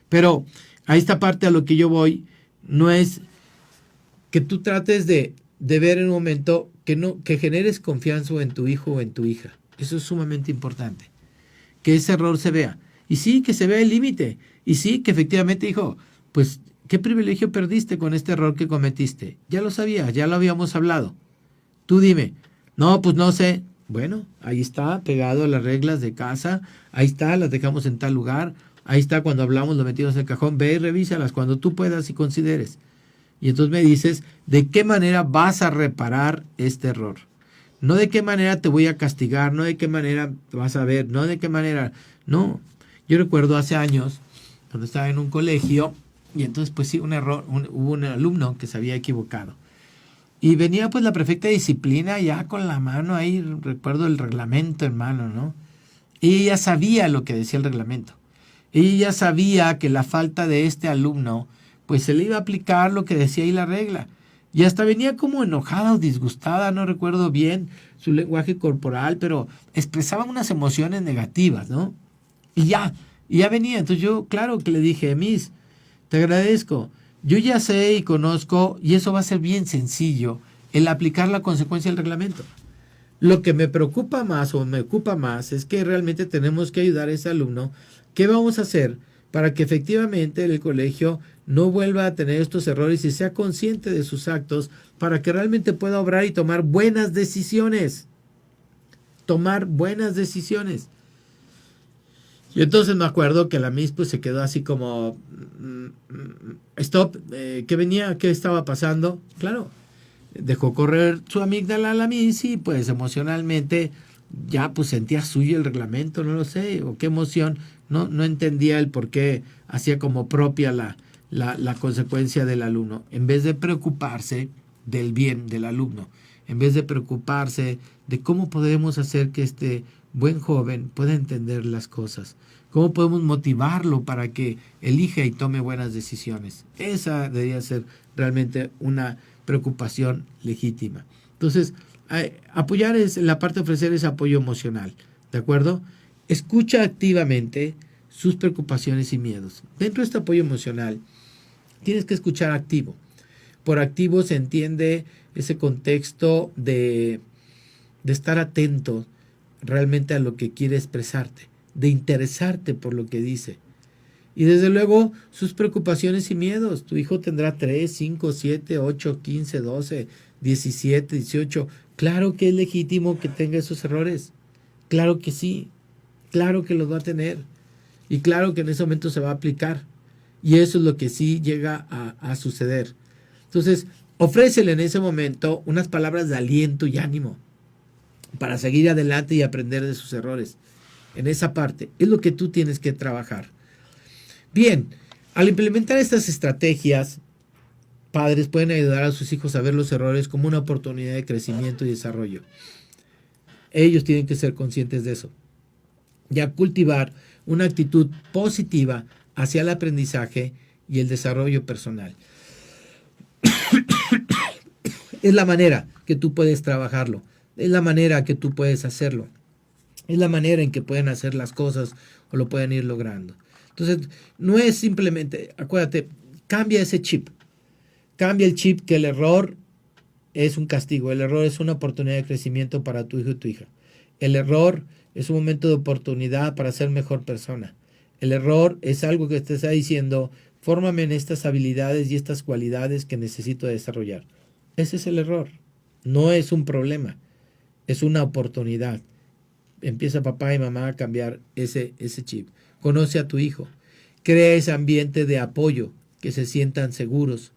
Pero a esta parte a lo que yo voy, no es que tú trates de ver en un momento que generes confianza en tu hijo o en tu hija. Eso es sumamente importante. Que ese error se vea. Y sí, que se vea el límite. Y sí, que efectivamente, hijo, pues, ¿qué privilegio perdiste con este error que cometiste? Ya lo sabía, ya lo habíamos hablado. Tú dime, no, pues no sé. Bueno, ahí está, pegado a las reglas de casa. Ahí está, las dejamos en tal lugar. Ahí está, cuando hablamos, lo metimos en el cajón. Ve y revísalas cuando tú puedas y consideres. Y entonces me dices, ¿de qué manera vas a reparar este error? No de qué manera te voy a castigar, no de qué manera vas a ver, no de qué manera... No, yo recuerdo hace años, cuando estaba en un colegio, y entonces pues sí, hubo un alumno que se había equivocado. Y venía pues la prefecta de disciplina ya con la mano ahí, recuerdo el reglamento en mano, ¿no? Y ella sabía lo que decía el reglamento. Ella sabía que la falta de este alumno pues se le iba a aplicar lo que decía ahí la regla. Y hasta venía como enojada o disgustada, no recuerdo bien su lenguaje corporal, pero expresaba unas emociones negativas, ¿no? Y ya venía. Entonces yo, claro que le dije, Miss, te agradezco. Yo ya sé y conozco, y eso va a ser bien sencillo, el aplicar la consecuencia del reglamento. Lo que me preocupa más o me ocupa más es que realmente tenemos que ayudar a ese alumno. ¿Qué vamos a hacer para que efectivamente el colegio no vuelva a tener estos errores y sea consciente de sus actos para que realmente pueda obrar y tomar buenas decisiones? Tomar buenas decisiones. Y entonces me acuerdo que la Miss pues se quedó así como stop, ¿qué venía? ¿Qué estaba pasando? Claro, dejó correr su amígdala a la Miss y pues emocionalmente ya pues sentía suyo el reglamento, no lo sé, o qué emoción, no entendía el por qué hacía como propia la consecuencia del alumno, en vez de preocuparse del bien del alumno, en vez de preocuparse de cómo podemos hacer que este buen joven pueda entender las cosas, cómo podemos motivarlo para que elija y tome buenas decisiones. Esa debería ser realmente una preocupación legítima. Entonces, apoyar la parte de ofrecer ese apoyo emocional, ¿de acuerdo? Escucha activamente sus preocupaciones y miedos. Dentro de este apoyo emocional, tienes que escuchar activo. Por activo se entiende ese contexto de estar atento realmente a lo que quiere expresarte, de interesarte por lo que dice. Y desde luego sus preocupaciones y miedos. Tu hijo tendrá 3, 5, 7, 8, 15, 12, 17, 18. Claro que es legítimo que tenga esos errores. Claro que sí. Claro que los va a tener. Y claro que en ese momento se va a aplicar. Y eso es lo que sí llega a suceder. Entonces, ofrécele en ese momento unas palabras de aliento y ánimo para seguir adelante y aprender de sus errores. En esa parte es lo que tú tienes que trabajar. Bien, al implementar estas estrategias, padres pueden ayudar a sus hijos a ver los errores como una oportunidad de crecimiento y desarrollo. Ellos tienen que ser conscientes de eso y a cultivar una actitud positiva hacia el aprendizaje y el desarrollo personal. Es la manera que tú puedes trabajarlo, es la manera que tú puedes hacerlo, es la manera en que pueden hacer las cosas o lo pueden ir logrando. Entonces, no es simplemente, acuérdate, cambia ese chip, cambia el chip que el error es un castigo, el error es una oportunidad de crecimiento para tu hijo y tu hija. El error es un momento de oportunidad para ser mejor persona. El error es algo que te está diciendo, fórmame en estas habilidades y estas cualidades que necesito desarrollar. Ese es el error. No es un problema, es una oportunidad. Empieza papá y mamá a cambiar ese chip. Conoce a tu hijo. Crea ese ambiente de apoyo, que se sientan seguros.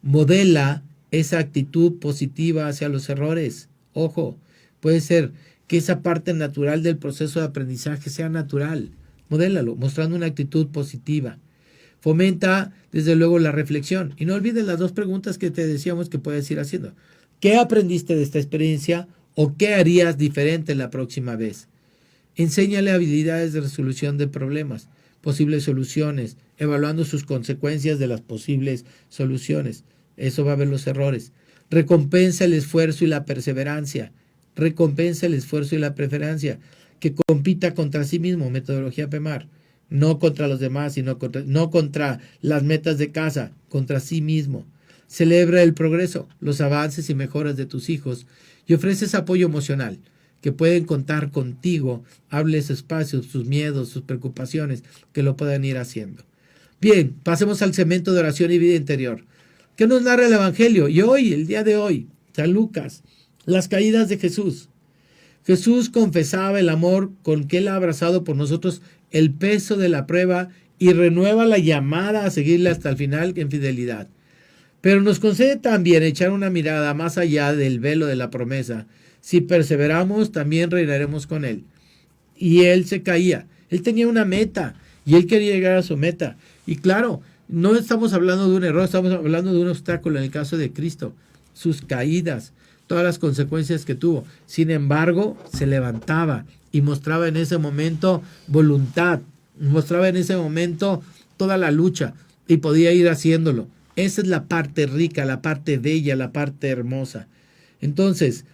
Modela esa actitud positiva hacia los errores. Ojo, puede ser que esa parte natural del proceso de aprendizaje sea natural. Modélalo, mostrando una actitud positiva. Fomenta, desde luego, la reflexión. Y no olvides las 2 preguntas que te decíamos que puedes ir haciendo. ¿Qué aprendiste de esta experiencia o qué harías diferente la próxima vez? Enséñale habilidades de resolución de problemas, posibles soluciones, evaluando sus consecuencias de las posibles soluciones. Eso va a ver los errores. Recompensa el esfuerzo y la perseverancia. Recompensa el esfuerzo y la perseverancia. Que compita contra sí mismo, metodología PEMAR. No contra los demás, sino no contra las metas de casa, contra sí mismo. Celebra el progreso, los avances y mejoras de tus hijos y ofreces apoyo emocional, que pueden contar contigo, hables espacios, sus miedos, sus preocupaciones, que lo puedan ir haciendo. Bien, pasemos al segmento de oración y vida interior. ¿Qué nos narra el Evangelio? Y hoy, el día de hoy, San Lucas, las caídas de Jesús. Jesús confesaba el amor con que Él ha abrazado por nosotros el peso de la prueba y renueva la llamada a seguirle hasta el final en fidelidad. Pero nos concede también echar una mirada más allá del velo de la promesa. Si perseveramos, también reinaremos con Él. Y Él se caía. Él tenía una meta y Él quería llegar a su meta. Y claro, no estamos hablando de un error, estamos hablando de un obstáculo en el caso de Cristo. Sus caídas, todas las consecuencias que tuvo. Sin embargo, se levantaba y mostraba en ese momento voluntad. Mostraba en ese momento toda la lucha y podía ir haciéndolo. Esa es la parte rica, la parte bella, la parte hermosa. Entonces,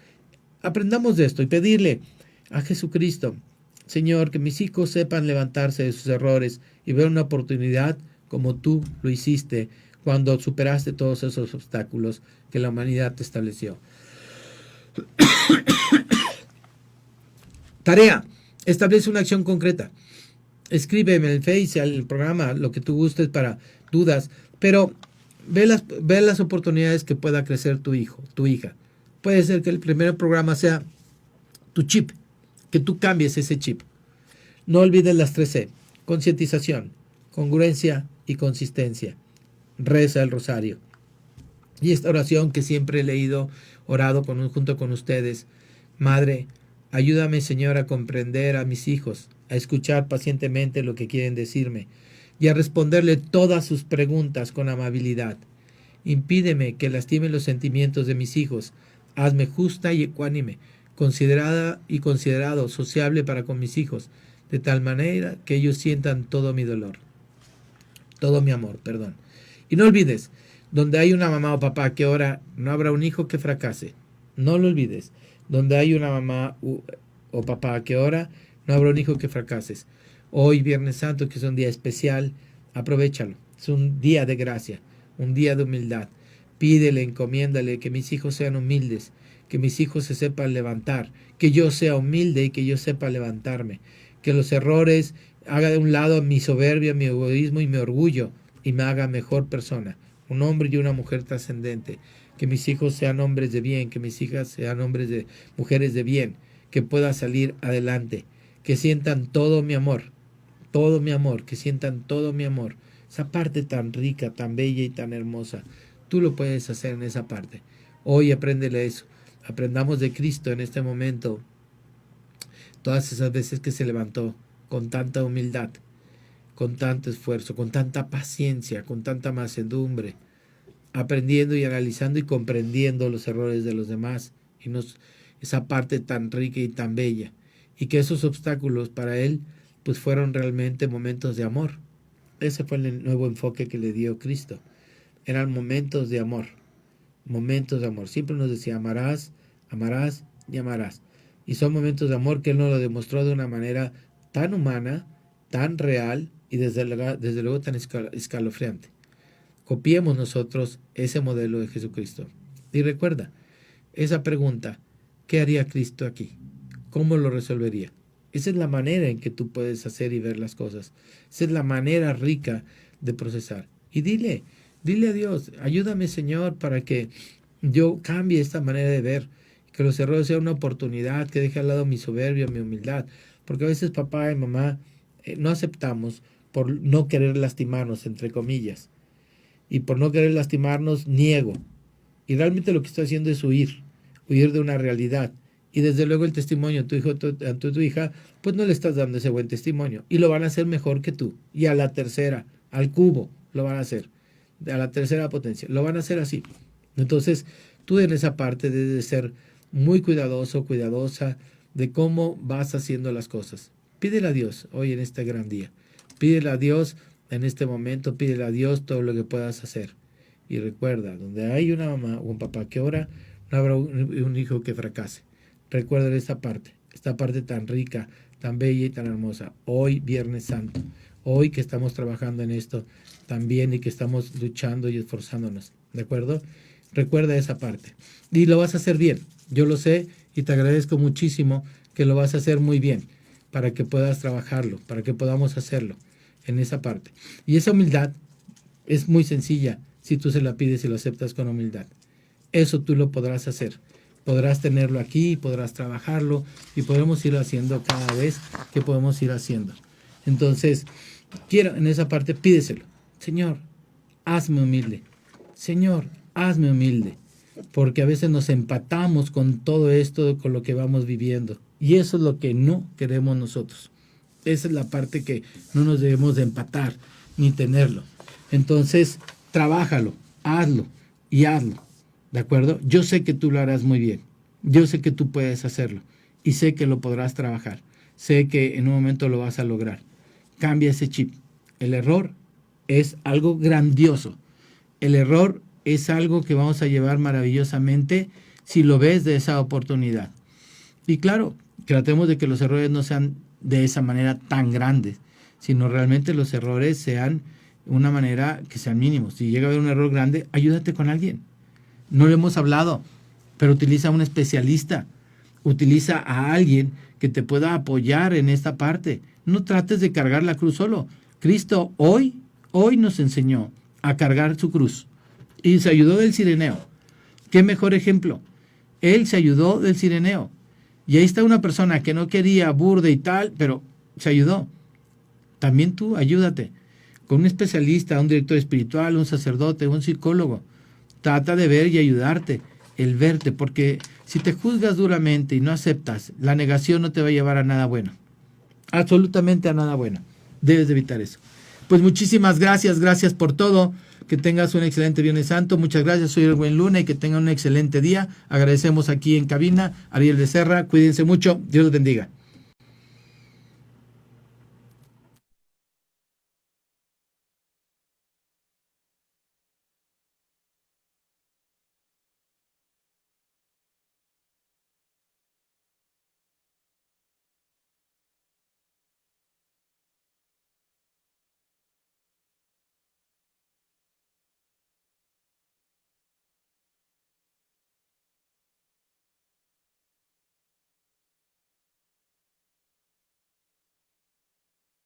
aprendamos de esto y pedirle a Jesucristo, Señor, que mis hijos sepan levantarse de sus errores y ver una oportunidad como tú lo hiciste cuando superaste todos esos obstáculos que la humanidad te estableció. Tarea, establece una acción concreta. Escríbeme en el Face, al programa, lo que tú gustes para dudas, pero ve las oportunidades que pueda crecer tu hijo, tu hija. Puede ser que el primer programa sea tu chip, que tú cambies ese chip. No olvides las 3C, concientización, congruencia y consistencia. Reza el rosario. Y esta oración que siempre he leído, orado junto con ustedes. Madre, ayúdame, Señor, a comprender a mis hijos, a escuchar pacientemente lo que quieren decirme y a responderle todas sus preguntas con amabilidad. Impídeme que lastime los sentimientos de mis hijos. Hazme justa y ecuánime, considerada y considerado, sociable para con mis hijos, de tal manera que ellos sientan todo mi dolor, todo mi amor, perdón. Y no olvides, donde hay una mamá o papá que ora, no habrá un hijo que fracase. No lo olvides. Donde hay una mamá o papá que ora, no habrá un hijo que fracases. Hoy, Viernes Santo, que es un día especial, aprovéchalo. Es un día de gracia, un día de humildad. Pídele, encomiéndale que mis hijos sean humildes, que mis hijos se sepan levantar, que yo sea humilde y que yo sepa levantarme, que los errores haga de un lado mi soberbia, mi egoísmo y mi orgullo y me haga mejor persona, un hombre y una mujer trascendente, que mis hijos sean hombres de bien, que mis hijas sean mujeres de bien, que pueda salir adelante, que sientan todo mi amor, que sientan todo mi amor, esa parte tan rica, tan bella y tan hermosa. Tú lo puedes hacer en esa parte. Hoy apréndele eso. Aprendamos de Cristo en este momento. Todas esas veces que se levantó con tanta humildad, con tanto esfuerzo, con tanta paciencia, con tanta mansedumbre, aprendiendo y analizando y comprendiendo los errores de los demás, y esa parte tan rica y tan bella. Y que esos obstáculos para él pues fueron realmente momentos de amor. Ese fue el nuevo enfoque que le dio Cristo. Eran momentos de amor. Momentos de amor. Siempre nos decía, amarás, amarás y amarás. Y son momentos de amor que Él nos lo demostró de una manera tan humana, tan real y desde luego tan escalofriante. Copiemos nosotros ese modelo de Jesucristo. Y recuerda, esa pregunta, ¿qué haría Cristo aquí? ¿Cómo lo resolvería? Esa es la manera en que tú puedes hacer y ver las cosas. Esa es la manera rica de procesar. Y dile a Dios, ayúdame, Señor, para que yo cambie esta manera de ver. que los errores sean una oportunidad, que deje al lado mi soberbia, mi humildad, porque a veces papá y mamá no aceptamos por no querer lastimarnos, entre comillas, y por no querer lastimarnos niego, y realmente lo que estoy haciendo es huir de una realidad, y desde luego el testimonio a tu hijo, a tu hija, pues no le estás dando ese buen testimonio, y lo van a hacer mejor que tú, y a la tercera, al cubo, lo van a hacer, a la tercera potencia, lo van a hacer así. Entonces, tú en esa parte debes de ser muy cuidadoso, cuidadosa de cómo vas haciendo las cosas. Pídele a Dios hoy en este gran día. Pídele a Dios en este momento, pídele a Dios todo lo que puedas hacer. Y recuerda, donde hay una mamá o un papá que ora, no habrá un hijo que fracase. Recuerda esta parte tan rica, tan bella y tan hermosa. Hoy, Viernes Santo, hoy que estamos trabajando en esto también y que estamos luchando y esforzándonos, ¿de acuerdo? Recuerda esa parte. Y lo vas a hacer bien. Yo lo sé y te agradezco muchísimo que lo vas a hacer muy bien para que puedas trabajarlo, para que podamos hacerlo en esa parte. Y esa humildad es muy sencilla si tú se la pides y lo aceptas con humildad. Eso tú lo podrás hacer. Podrás tenerlo aquí, podrás trabajarlo y podremos ir haciendo cada vez que podemos ir haciendo. Entonces, quiero en esa parte, pídeselo. Señor, hazme humilde. Señor, hazme humilde, porque a veces nos empatamos con todo esto, con lo que vamos viviendo, y eso es lo que no queremos nosotros. Esa es la parte que no nos debemos de empatar, ni tenerlo. Entonces, trabájalo, hazlo, ¿de acuerdo? Yo sé que tú lo harás muy bien, yo sé que tú puedes hacerlo, y sé que lo podrás trabajar, sé que en un momento lo vas a lograr. Cambia ese chip. El error es algo grandioso. El error es algo que vamos a llevar maravillosamente si lo ves de esa oportunidad. Y claro, tratemos de que los errores no sean de esa manera tan grandes, sino realmente los errores sean una manera que sean mínimos. Si llega a haber un error grande, ayúdate con alguien. No lo hemos hablado, pero utiliza a un especialista, utiliza a alguien que te pueda apoyar en esta parte. No trates de cargar la cruz solo. Cristo hoy nos enseñó a cargar su cruz. Y se ayudó del cireneo. ¿Qué mejor ejemplo? Él se ayudó del cireneo. Y ahí está una persona que no quería, burda y tal, pero se ayudó. También tú ayúdate. Con un especialista, un director espiritual, un sacerdote, un psicólogo. Trata de ver y ayudarte. El verte, porque si te juzgas duramente y no aceptas, la negación no te va a llevar a nada bueno. Absolutamente a nada bueno. Debes de evitar eso. Pues muchísimas gracias por todo. Que tengas un excelente Viernes Santo. Muchas gracias, soy Erwin Luna y que tengan un excelente día. Agradecemos aquí en cabina, Ariel Becerra. Cuídense mucho. Dios los bendiga.